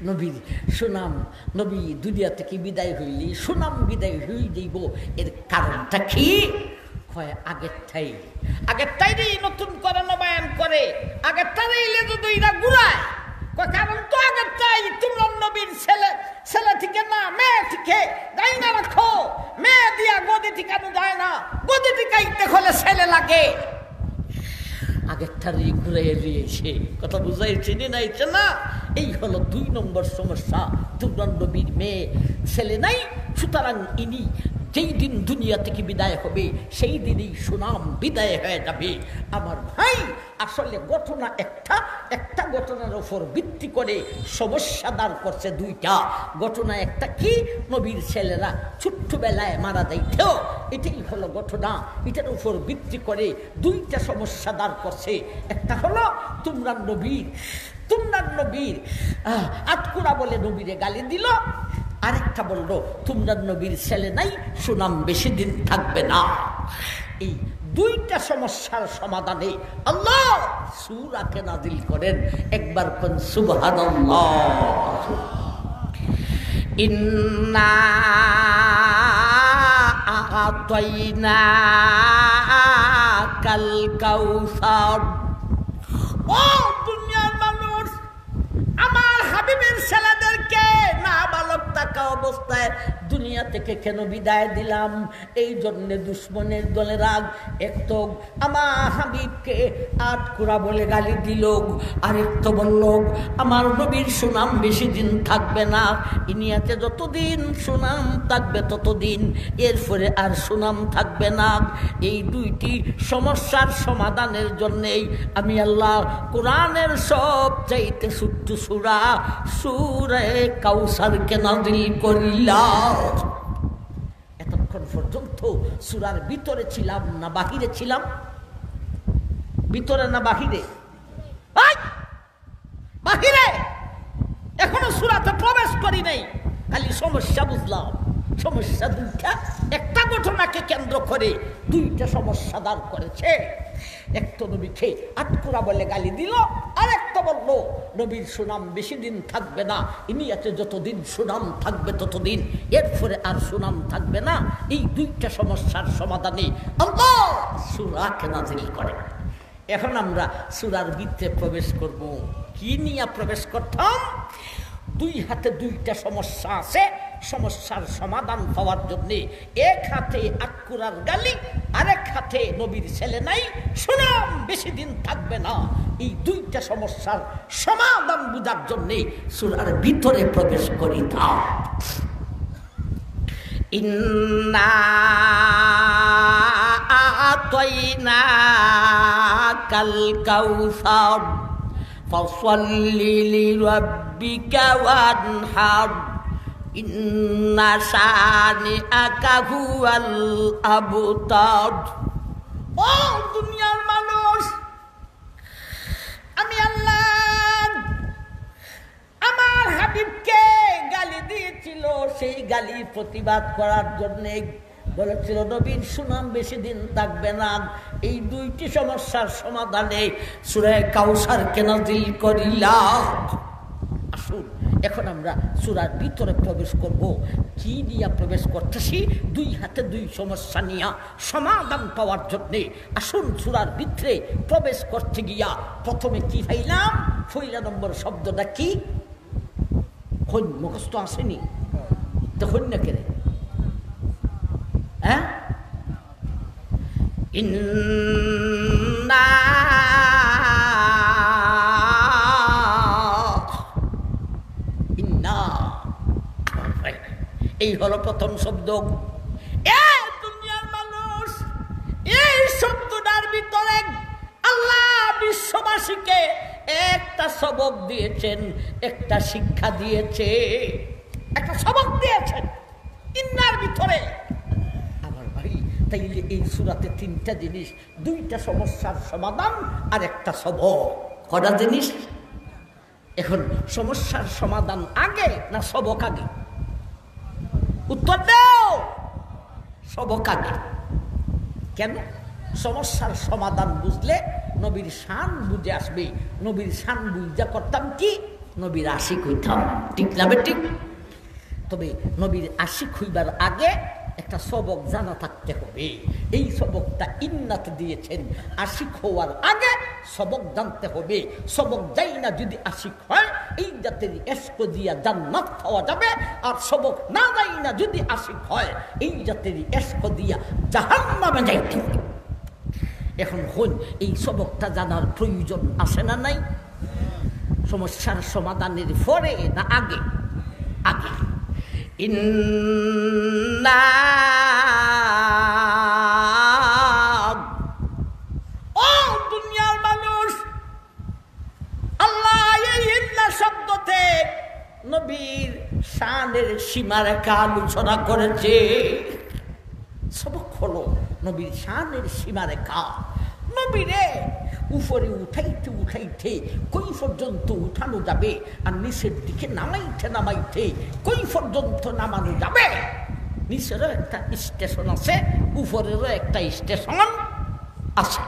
নবীর সুনাম, নবী দুনিয়া থেকে বিদায় হইলে সুনাম বিদায় হয়ে যাইব, এর কারণটা কি? কয় আগের টাই নতুন করে নবায়ন করে, আগের টাই লেজু দুইরা ঘুরায়। কারণ তো আগের টাই তোমরা নবীর ছেলে থেকে না মেয়ে থেকে গাই না রাখো, মেয়ে দিয়া গদি টিকানো যায় না, গদি টিকাইতে হলে ছেলে লাগে। আগের টাই ঘুরাইয়ে দিয়েছে। কথা বুঝাইছে নাইছে না? এই হলো 2 নম্বর সমস্যা। তোমরা নবীর মেয়ে ছেলে নাই, সুতরাং ইনি যেই দিন দুনিয়া থেকে বিদায় হবে সেই দিনই সুনাম বিদায় হয়ে যাবে। আমার ভাই আসলে ঘটনা একটা ঘটনার উপর ভিত্তি করে সমস্যা দাঁড় করছে 2টা ঘটনা। একটা কি? নবীর ছেলেরা ছোট্টবেলায় মারা যাইত, এটাই হলো ঘটনা। এটার উপর ভিত্তি করে 2টা সমস্যা দাঁড় করছে। একটা হলো তোমরা নবীর আটকুরা বলে নবীরে গালি দিল, আরেকটা বললো তোমরা নবীর ছেলে নাই, সুনাম বেশি দিন থাকবে না। এই 2টা সমস্যার সমাধানে আল্লাহ সূরাকে নাযিল করেন। একবার কোন সুবহানাল্লাহ। ইন্না আতাইনাকা কাল কাউসার। ও দুনিয়ার মানুষ, আমার হাবিবের ছেলেদেরকে নাবালক থাকা অবস্থায় দুনিয়া থেকে কেন বিদায় দিলাম? এই জন্য দুশ্মনের দলে রাগ। এক তো আমার হাবিবকে আটকুরা বলে গালি দিল, আরেক তো বলল আমার নবীর সুনাম বেশি দিন থাকবে না, ইনিয়াতে যতদিন সুনাম থাকবে ততদিন, এরপরে আর সুনাম থাকবে না। এই দুইটি সমস্যার সমাধানের জন্যেই আমি আল্লাহ কোরআনের সবচাইতে ছোট্ট সূরা সূরা কাউসারকে নাযিল করিলাম। এতক্ষণ পর্যন্ত সূরার ভিতরে ছিলাম না বাহিরে ছিলাম? ভিতরে না বাহিরে? বাহিরে। এখনো সূরাতে প্রবেশ করি নাই, খালি সমস্যা বুঝলাম। সমস্যা দুইটা, একটা ঘটনাকে কেন্দ্র করে দুইটা সমস্যা দাঁড় করেছে। একটা নবীকে আটকুরা বলে গালি দিল, আর একটা বলল নবীর সুনাম বেশি দিন থাকবে না, ইনিয়াতে যতদিন সুনাম থাকবে ততদিন, এরপরে আর সুনাম থাকবে না। এই দুইটা সমস্যার সমাধানে আল্লাহ সূরাকে নাযিল করেন। এখন আমরা সূরার ভিতরে প্রবেশ করব। কি নিয়ে প্রবেশ করতাম? দুই হাতে দুইটা সমস্যা আছে, সমস্যার সমাধান পাওয়ার জন্য এক হাতে আটকুরার গালি, আরেক হাতে নবীর ছেলে নাই, সুনাম বেশি দিন থাকবে না। এই দুইটা সমস্যার সমাধান বুঝার জন্য সূরার ভিতরে প্রবেশ করিতাম। ইন্না আতাইনাকাল কাউসার ফাসাল্লি লিরাব্বিকা ওয়ানহার ইন্না শানিআকা হুয়াল আবতার। ও দুনিয়ার মানুষ, আমি আল্লাহ আমার হাবিবকে গালি দিয়েছিল, সেই গালি প্রতিবাদ করার জন্য বলেছিল নবীর সুনাম বেশি দিন থাকবে না। এই দুইটি সমস্যার সমাধানে সূরা কাউসারকে নাযিল করিলাম। আসুন এখন আমরা সূরার ভিতরে প্রবেশ করব। কি নিয়ে প্রবেশ করতেছি? দুই হাতে দুই সমস্যা নিয়ে সমাধান পাওয়ার জন্যে। আসুন সূরার ভিতরে প্রবেশ করতে গিয়া প্রথমে কি পাইলাম? পয়লা নম্বর শব্দটা কি? হন মুখস্থ আসেনি তো হন না কেন? হ্যাঁ, ইন্না ইন্না, এই হলো প্রথম শব্দ। দুনিয়ার মানুষ, এই শব্দটার ভিতরে আল্লাহ বিশ্ববাসীকে একটা সবক দিয়েছেন, একটা শিক্ষা দিয়েছে, একটা সবক দিয়েছেন ইন্নার ভিতরে। আমার ভাই, তাইলে এই সূরাতে তিনটা জিনিস, দুইটা সমস্যার সমাধান আর একটা সবক। কটা জিনিস? এখন সমস্যার সমাধান আগে না সবক আগে? উত্তর দাও। সবক আগে। কেন? সমস্যার সমাধান বুঝলে নবীর শান বুঝে আসবে। নবীর শান বুঝা করতাম কি? নবীর আশিক হইতাম। ঠিক না বেঠিক? তবে নবীর আশিক হইবার আগে একটা সবক জানা থাকতে হবে। এই সবকটা ইন্নাত দিয়েছেন। আশিক হওয়ার আগে সবক জানতে হবে। সবক যাই না যদি আশিক হয়, এই জাতের এশক দিয়া জান্নাত পাওয়া যাবে। আর সবক না যাই না যদি আশিক হয়, এই জাতের এশক দিয়া জাহান্নামে যাইতে হবে। এখন হন, এই সবকটা জানার প্রয়োজন আছে না নাই? সমস্যার সমাধানের পরে না আগে? আগে। ইন্না ও দুনিয়ার মানুষ, আল্লাহ এই ইন্না শব্দতে নবীর শানের সীমারেখা আলোচনা করেছে। সবক হলো নবীর শানের সীমারেখা। নবীরে উপরে উঠাইতে উঠাইতে কই পর্যন্ত উঠানো যাবে, আর নিচের দিকে নামাইতে নামাইতে কই পর্যন্ত নামানো যাবে। নিচেরও একটা স্টেশন আছে, উপরেরও একটা স্টেশন আছে।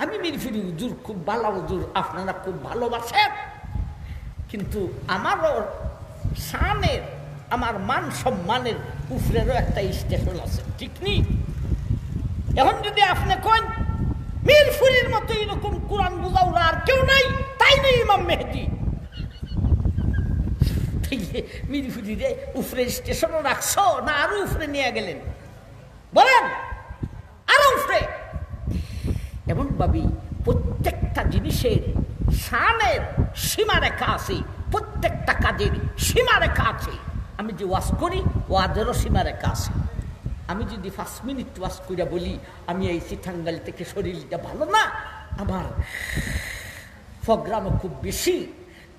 আমি মিরফিরি হুজুর খুব ভালো হুজুর, আপনারা খুব ভালোবাসেন, কিন্তু আমারও শানের, আমার মান সম্মানের উপরেরও একটা স্টেশন আছে। ঠিক নি? এখন যদি আপনি কন মিরপুরের মতো এরকম কোরআন বুঝাওরা আর কেউ নাই, তাই নেই ইমাম মেহেদী। মিরপুরিরে উপরে স্টেশনও রাখছো না আরো উপরে নিয়ে গেলেন? বলেন, আরো উপরে। এমন ভাবি প্রত্যেকটা জিনিসের শানের সীমারেখা আছে, প্রত্যেকটা কাজের সীমারেখা আছে। আমি যে ওয়াজ করি ওয়াজেরও সীমারেখা আছে। আমি যদি 5 মিনিট ওয়াজ করে বলি আমি এই চিঠাঙ্গাল থেকে শরীরটা ভালো না, আমার প্রোগ্রামও খুব বেশি,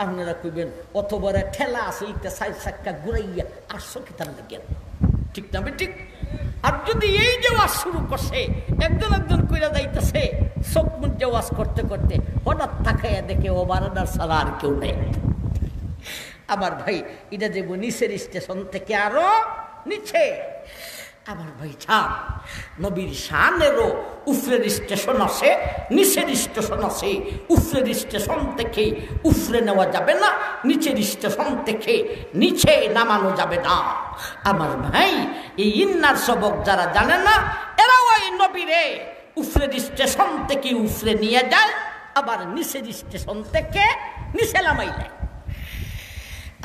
আপনারা কইবেন অত বড় ঠেলা আছে এটা 4 চাক্কা ঘুরাইয়া 800 কিতাব লাগেন, ঠিক না ঠিক? আর যদি এই যে ওয়াজ শুরু করছে একজন একজন কইরা যাইতেছে, চোখ মুজে ওয়াজ করতে করতে হঠাৎ তাকাইয়া দেখে ও বারান্দার ছাড়া আর কেউ নেই। আমার ভাই এটা যে নিচের স্টেশন থেকে আরো নিচে। আমার ভাই ছাড়, নবীর শানেরও উফরের স্টেশন আছে, নিচের স্টেশন আছে। উফরের স্টেশন থেকে উফরে নেওয়া যাবে না, নিচের স্টেশন থেকে নিচে নামানো যাবে না। আমার ভাই এই ইন্নার সবক যারা জানে না, এরাও এই নবীরে উফরের স্টেশন থেকে উফরে নিয়ে যায়, আবার নিচের স্টেশন থেকে নিচে নামাই দেয়।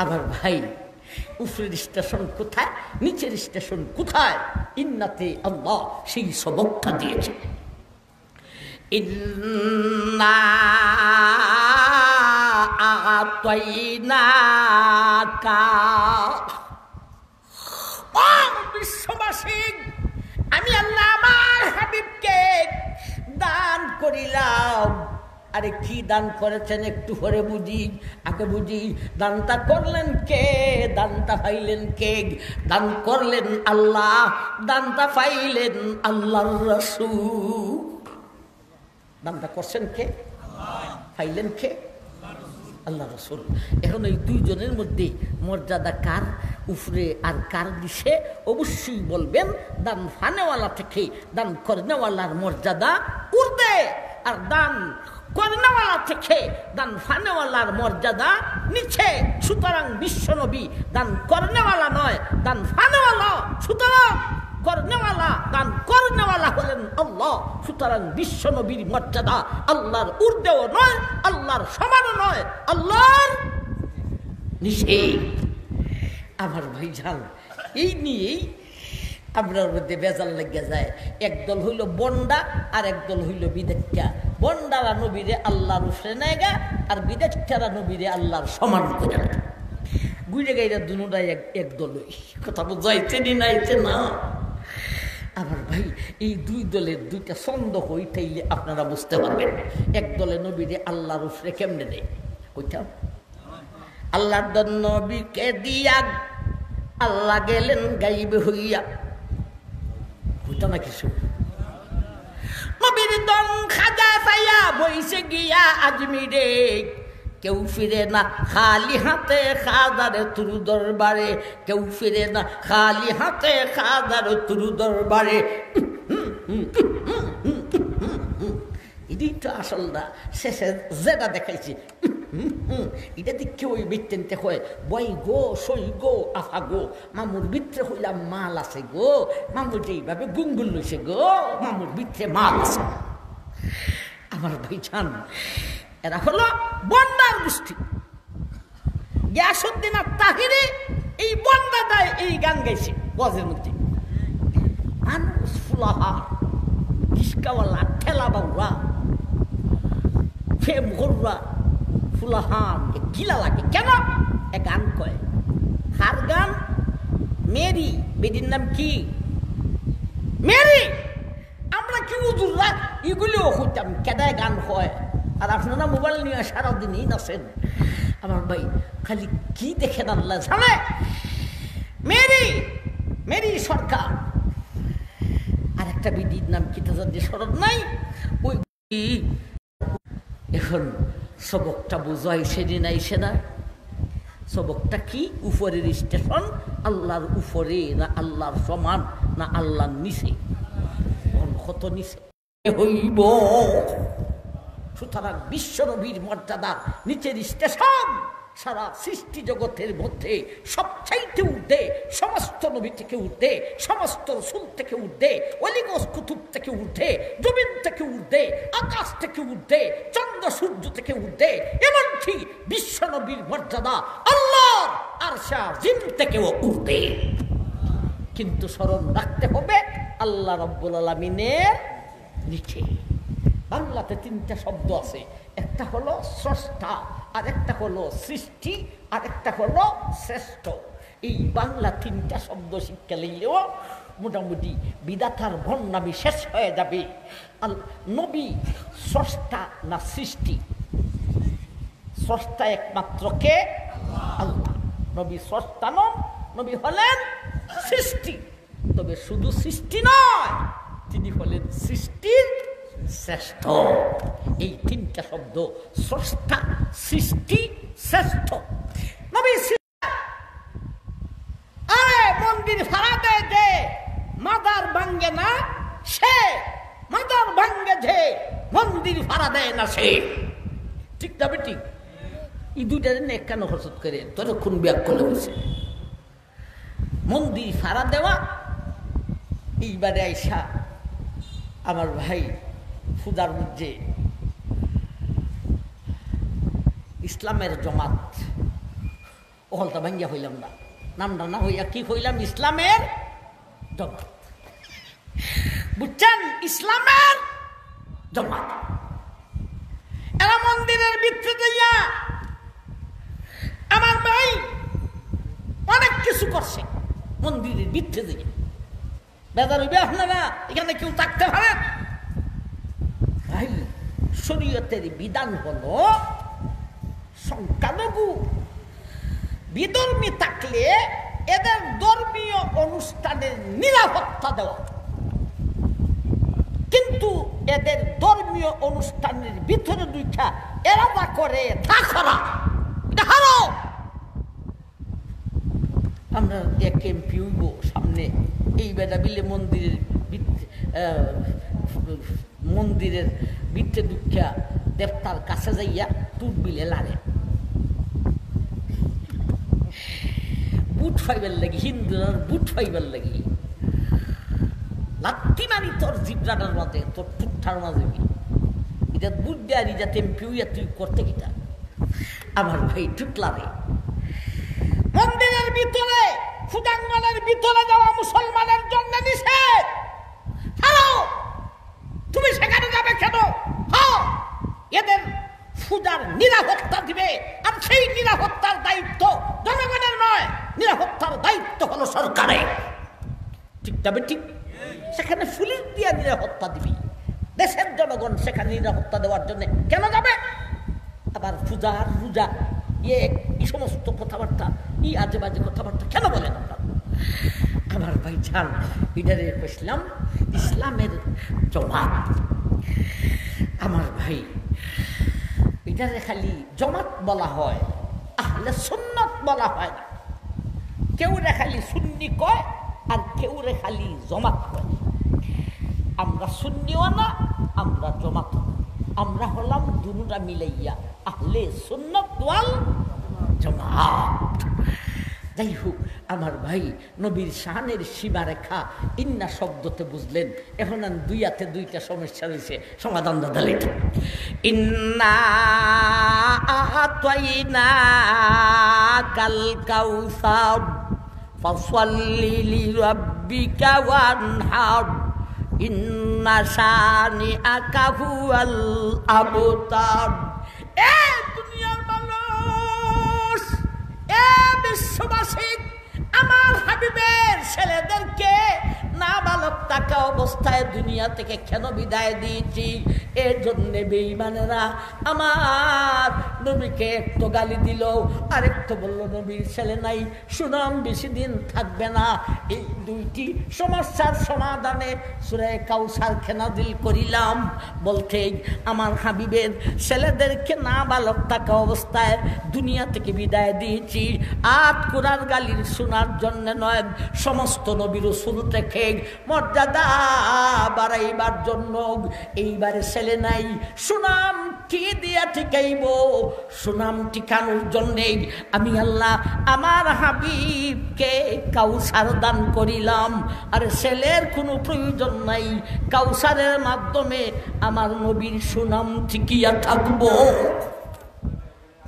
আমার ভাই উপরের স্টেশন কোথায়, নিচের স্টেশন কোথায়, ইন্নাতে আল্লাহ সেই সবকটা দিয়েছে। ইন্না আতাইনাকা, ও বিশ্ববাসী, আমি আল্লাহ আমার হাবিবকে দান করিলাম। আরে কি দান করেছেন একটু পরে বুঝি, আগে বুঝি। দানটা করলেন কে, দানটা পাইলেন কে? দান করলেন আল্লাহ, দানটা পাইলেন আল্লাহর রাসূল। দানটা করছেন কে, পাইলেন কে? আল্লাহ রাসূল। এখন এই দুইজনের মধ্যে মর্যাদা কার উপরে আর কার দিছে অবশ্যই বলবেন। দান ফানেওয়ালা থেকে দান করনেওয়ালার মর্যাদা উর্দে, আর দান করনেওয়ালা থেকে দান ফানেওয়ালার মর্যাদা নিচে। সুতরাং বিশ্বনবী দান করনেওয়ালা নয়, দান ফানেওয়ালা। সুতরাং করনেওয়ালা, দান করনেওয়ালা হলেন আল্লাহ। সুতরাং বিশ্বনবীর মর্যাদা আল্লাহর ঊর্ধ্বেও নয়, আল্লাহর সমানও নয়, আল্লাহর নিচে। আমার ভাইজান, এই নিয়েই আপনার মধ্যে বেজাল লেগে যায়। একদল হইল বন্ডা আর একদল হইল বিদেক্ষা। বন্ডারা নবীরে আল্লাহর উপরে নেগা, আর বিদেক্ষারা নবীরে আল্লাহর সমান করে নেয়। গুইরে গাইরা দুটাই একদলই। কথা বুঝাইছে নি নাইছে না? আমার ভাই এই দুই দলের দুইটা ছন্দ হইতেইলে আপনারা বুঝতে পারবেন। এক দলে নবীরে আল্লাহর উপরে কেমনে নেই কইতাম, আল্লাহর নবীকে দিয়া আল্লাহ গেলেন গাইবে হইয়া, কইতা না কিছু। নবীর দন খাজা পাইয়া বইসে গিয়া আজমিরে, কেউ ফিরে না খালি হাতে খাজারে তুরু দরবারে, কেউ ফিরে না খালি হাতে খাজারে তুরু দরবারে। এটাই তো আসল না, শেষে যেটা দেখাইছি এটা দেখে ওই বিত্তেনতে হয় বই গো সই গো আফা গো, মামুর ভিতরে হইলাম মাল আছে গো, মামুর যেইভাবে গুঙ্গুল লইছে গো, মামুর ভিতরে মাল আছে। আমার ভাইজান, এরা হলো বন্দার গোষ্ঠী। গিয়াসউদ্দিন আর তাহিরি এই বন্দা দেয় এই গান গাইছে ওয়াজের মধ্যে। মানুষ ফুলাহা, রিস্কাওয়ালা, ঠেলা বাউরা, ফেম গরুরা, ফুলাহান গিলা লাগে কেন? এ গান কয়, হার গান মেরি, বেদির নাম কি মেরি। আমরা কি উজুররা এগুলিও হইতাম কেদায় গান হয়, আর আপনারা মোবাইল নিয়ে সারাদিনই নাচেন। আমার ভাই খালি কি দেখেন আল্লাহ জানে। মেরি, মেরি সরকার, আর একটা বিদির নাম কি তা যদি স্মরণ নাই। ওই এখন সবকটা বুঝাইছে নি নাইছে না? সবকটা কি? উপরের স্টেশন আল্লাহর উপরে না আল্লাহর সমান না আল্লাহর নিচে? কত নিচে হইব। সুতরাং বিশ্বনবীর মর্যাদা নিচের স্টেশন সারা সৃষ্টি জগতের মধ্যে সবচাইতে ঊর্ধ্বে, সমস্ত নবী থেকে ঊর্ধ্বে, সমস্ত রসুল থেকে ঊর্ধ্বে, অলিগস কুতুব থেকে ঊর্ধ্বে, জমিন থেকে ঊর্ধ্বে, আকাশ থেকে ঊর্ধ্বে, চন্দ্র সূর্য থেকে ঊর্ধ্বে, এমনকি বিশ্ব নবীর মর্যাদা আল্লাহর আরশে আজিম থেকেও ঊর্ধ্বে। কিন্তু স্মরণ রাখতে হবে আল্লাহ রাব্বুল আলামিনের নিচে। বাংলাতে তিনটা শব্দ আছে, একটা হলো স্রষ্টা, আর একটা হলো সৃষ্টি, আর একটা হলো শ্রেষ্ঠ। এই বাংলা তিনটা শব্দ শিক্ষা লইলেও মোটামুটি বিধাতার ভণ্ডামি শেষ হয়ে যাবে। নবী স্রষ্টা না সৃষ্টি? স্রষ্টা একমাত্র কে? আল্লাহ। নবী স্রষ্টা নন, নবী হলেন সৃষ্টি। তবে শুধু সৃষ্টি নয়, তিনি হলেন সৃষ্টির শ্রেষ্ঠ। এই তিনটা শব্দ, স্রষ্টা, সৃষ্টি, শ্রেষ্ঠ। নবী মন্দির ভাড়া দেয় যে মাদার ভাঙ্গে না সে, মাদার ভাঙ্গে যে মন্দির ভাড়া দেয় না সে। ঠিক তবে ঠিক। এই দুইটা দিন এক কেন হসত করে ততক্ষণ ব্যাকুল হয়েছে। মন্দির ভাড়া দেওয়া, এইবারে আইসা আমার ভাই ফুদার মধ্যে ইসলামের জমাত ওহলতা ভাঙ্গিয়া হইলাম না, নামটা না হইয়া কি হইলাম? ইসলামের জমাত। বুঝছেন? ইসলামের জমাত। এরা মন্দিরের ভিতরে যাইয়া আমার ভাই অনেক কিছু করছে। মন্দিরের ভিতরে যাইয়া বেদার হইবে আপনারা এখানে কেউ থাকতে পারেন? ভাই শরীয়তের বিধান হলো সংখ্যালঘু বিধর্মী থাকলে এদের ধর্মীয় অনুষ্ঠানের নিরাপত্তা দেওয়া, কিন্তু এদের ধর্মীয় অনুষ্ঠানের ভিতরে দুইটা এরা যা করে তা করা এটা হারাম। আমরা এক এমপি হইব সামনে, এই বেটা বিলে মন্দিরের ভিতরে দুঃখা দেবতার কাছে যাইয়া তুট বিলে লাড়ে বুট ফাইবার লাগি, হিন্দুর বুট ফাইবার লাগি লাত্তি মারি তোর জিব্রাটার মাঝে, তোর টুঠার মাঝে। এটা বুট দেয় আর যাতে এমপি হইয়া তুই করতে গিটা আমার ভাই টুটলারে। মন্দিরের ভিতরে, ফুটাঙ্গনের ভিতরে যাওয়া মুসলমানের জন্য নিষেধ। হ্যালো, তুমি সেখানে যাবে কেন? এদের পূজার নিরাপত্তা দিবে, আর সেই নিরাপত্তার দায়িত্ব জনগণের নয়, নিরাপত্তার দায়িত্ব হলো সরকারের। ঠিক তবে ঠিক। সেখানে পুলিশ দিয়ে নিরাপত্তা দিবি, দেশের জনগণ সেখানে নিরাপত্তা দেওয়ার জন্য কেন যাবে? আবার পূজা আর রোজা এই সমস্ত কথাবার্তা, এই আজে বাজে কথাবার্তা কেন বলেন আপনার? আমার ভাই চান এটারে কইছিলাম ইসলামের জমাত। আমার ভাই এটারে খালি জমাত বলা হয়, আহলে সুন্নাত বলা হয় না। কেউ রে খালি সুন্নি কয়, আর কেউ রে খালি জমাত কয়। আমরা সুন্নিও না, আমরা জমাত না, আমরা হলাম দুটা মিলাইয়া আহলে সুন্নাত ওয়াল জামাত। যাই হোক আমার ভাই, নবীর শানের সীমারেখা ইন্না শব্দতে বুঝলেন। এখন দুই হাতে দুইটা সমস্যা রয়েছে, সমাধান দাদালে। ইন্না আতাইনা কাল কাউসার ফাসাল্লি লিরাব্বিকা ওয়ানহার ইন্না শানিআকা হুয়াল আবতার। এ দুনিয়ার মানুষ, এ বিশ্ববাসী, আমার হাবিবের ছেলেদেরকে নাবালক থাকা অবস্থায় দুনিয়া থেকে কেন বিদায় দিয়েছি? এর জন্য বেঈমানেরা আমার নবীকে একটু গালি দিল, আরেকটু বলল নবীর ছেলে নাই, সুনাম বেশি দিন থাকবে না। এই দুইটি সমস্যার সমাধানে সূরা কাউসার নাযিল করিলাম, বলতে আমার হাবিবের ছেলেদেরকে নাবালক থাকা অবস্থায় দুনিয়া থেকে বিদায় দিয়েছি। আট কুরার গালির শোনার জন্য নয়, সমস্ত নবী রাসূল থেকে মর্যাদা বা বাড়াইবার জন্য। এইবারে ছেলে নাই, সুনাম কি দিয়া টিকাইব? সুনাম টিকানোর জন্যে আমি আল্লাহ আমার হাবিবকে কাউসার দান করিলাম। আর ছেলের কোনো প্রয়োজন নাই, কাউসারের মাধ্যমে আমার নবীর সুনাম টিকিয়া থাকবো।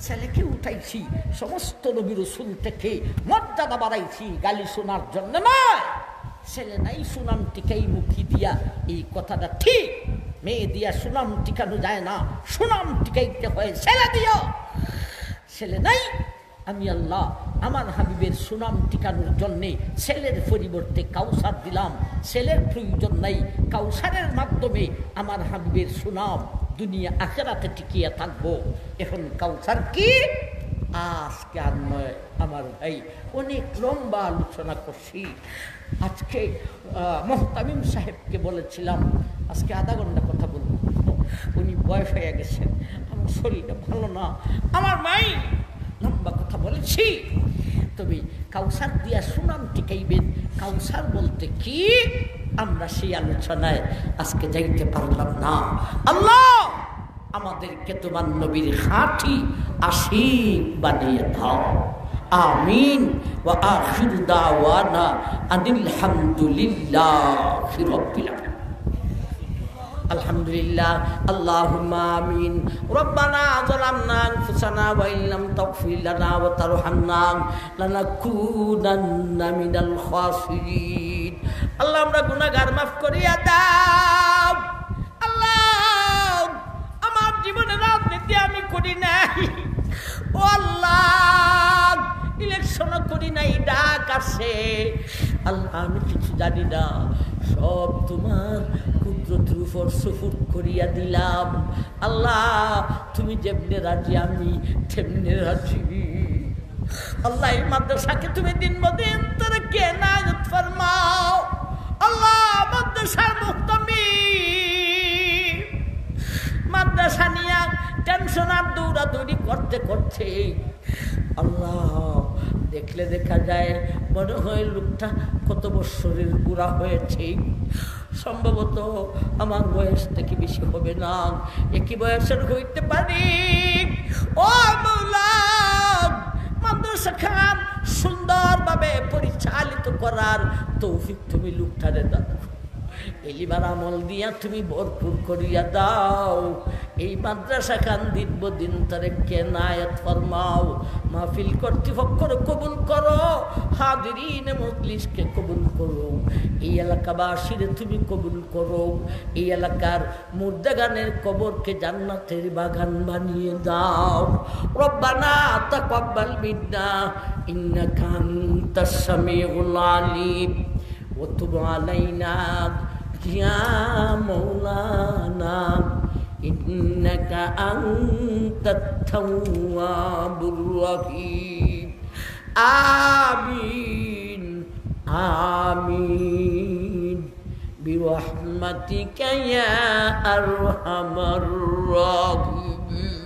ছেলেকে উঠাইছি সমস্ত নবী রাসূল থেকে মর্যাদা বাড়াইছি, গালি শোনার জন্য নয়। ছেলে নাই, সুনাম টিকাই মুখী দিয়া, এই কথাটা ঠিক। মেয়ে দিয়া সুনাম টিকানো যায় না, সুনাম টিকাইতে হয় ছেলে দিয়া। ছেলে নাই, আমি আল্লাহ আমার হাবিবের সুনাম টিকানোর জন্যে ছেলের পরিবর্তে কাউসার দিলাম। ছেলের প্রয়োজন নাই, কাউসারের মাধ্যমে আমার হাবিবের সুনাম দুনিয়া আখেরাতে টিকিয়ে থাকবো। এখন কাউসার কি? আজকে আর নয় আমার ভাই, অনেক লম্বা আলোচনা করছি। আজকে মোহতামিম সাহেবকে বলেছিলাম আজকে আধা ঘন্টা কথা বলবো, উনি বয়স হয়ে গেছেন, আমার শরীরটা ভালো না, আমার মাই লম্বা কথা বলেছি। তবে কাউসার দিয়া সুনাম টিকাইবেন, কাউসার বলতে কি আমরা সেই আলোচনায় আজকে যাইতে পারলাম না। আল্লাহ আমাদেরকে তোমার নবীর খাঁটি আশিক বানিয়ে দাও, আমিন। ওয়া আখিরু দাওয়ানা আনিল হামদুলিল্লাহি রাব্বিল আলামিন। আলহামদুলিল্লাহ, আল্লাহুম্মা আমিন। রব্বানা যালামনা আনফুসানা ওয়া ইল্লাম তাগফির লানা ওয়া তারহামনা লানাকুনান্না মিনাল খাসিরিন। আল্লাহ আমরা গুনাহগার মাফ করিয়া দাও। আল্লাহ আমার জীবনে রাজনীতি আমি করি নাই, ও আল্লাহ ইলেকশন করি নাই, ডাক আসে আল্লাহ আমি কিছু জানি না, সব তোমার কুদরতের উপর সুফুর করিয়া দিলাম। আল্লাহ তুমি যেমনে রাজি আমি তেমনে রাজি। আল্লাহ এই মাদ্রাসাকে তুমি দিন মদিন তোরে কে নায়ত ফরমাও। আল্লাহ মাদ্রাসার মুহতামিম মাদ্রাসা নিয়ে টেনশন আর দৌড়াদৌড়ি করতে করতে আল্লাহ দেখলে দেখা যায় মনে হয় লোকটা কত বৎসরের বুড়া হয়েছে। সম্ভবত আমার বয়স থেকে বেশি হবে না, একই বয়সের হইতে পারি। ও মওলা মাদ্রাসা খান সুন্দরভাবে পরিচালিত করার তৌফিক তুমি লোকটারে দাও, এলিবার আমল দিয়া তুমি ভরপুর করিয়া দাও। এই মাদ্রাসা খান দিনব দিন তারে কেনায়াত ফরমাও। মাহফিল কর্তৃপক্ষরে কবুল করো, হাজিরিন মজলিসকে কবুল করো, এই এলাকাবাসীরে তুমি কবুল করো। এই এলাকার মুর্দাগানের কবরকে জান্নাতের বাগান বানিয়ে দাও। রব্বানা তাকাব্বাল মিন্না ইন্নাকা আনতাস সামিউল আলিম ওয়া তুব আলাইনা ইয়া মাওলানা ইন্নাকা আনতাত তাওয়াবুর রহিম। আমিন আমিন বিরহমাতিকা ইয়া আরহামার রাহিমিন।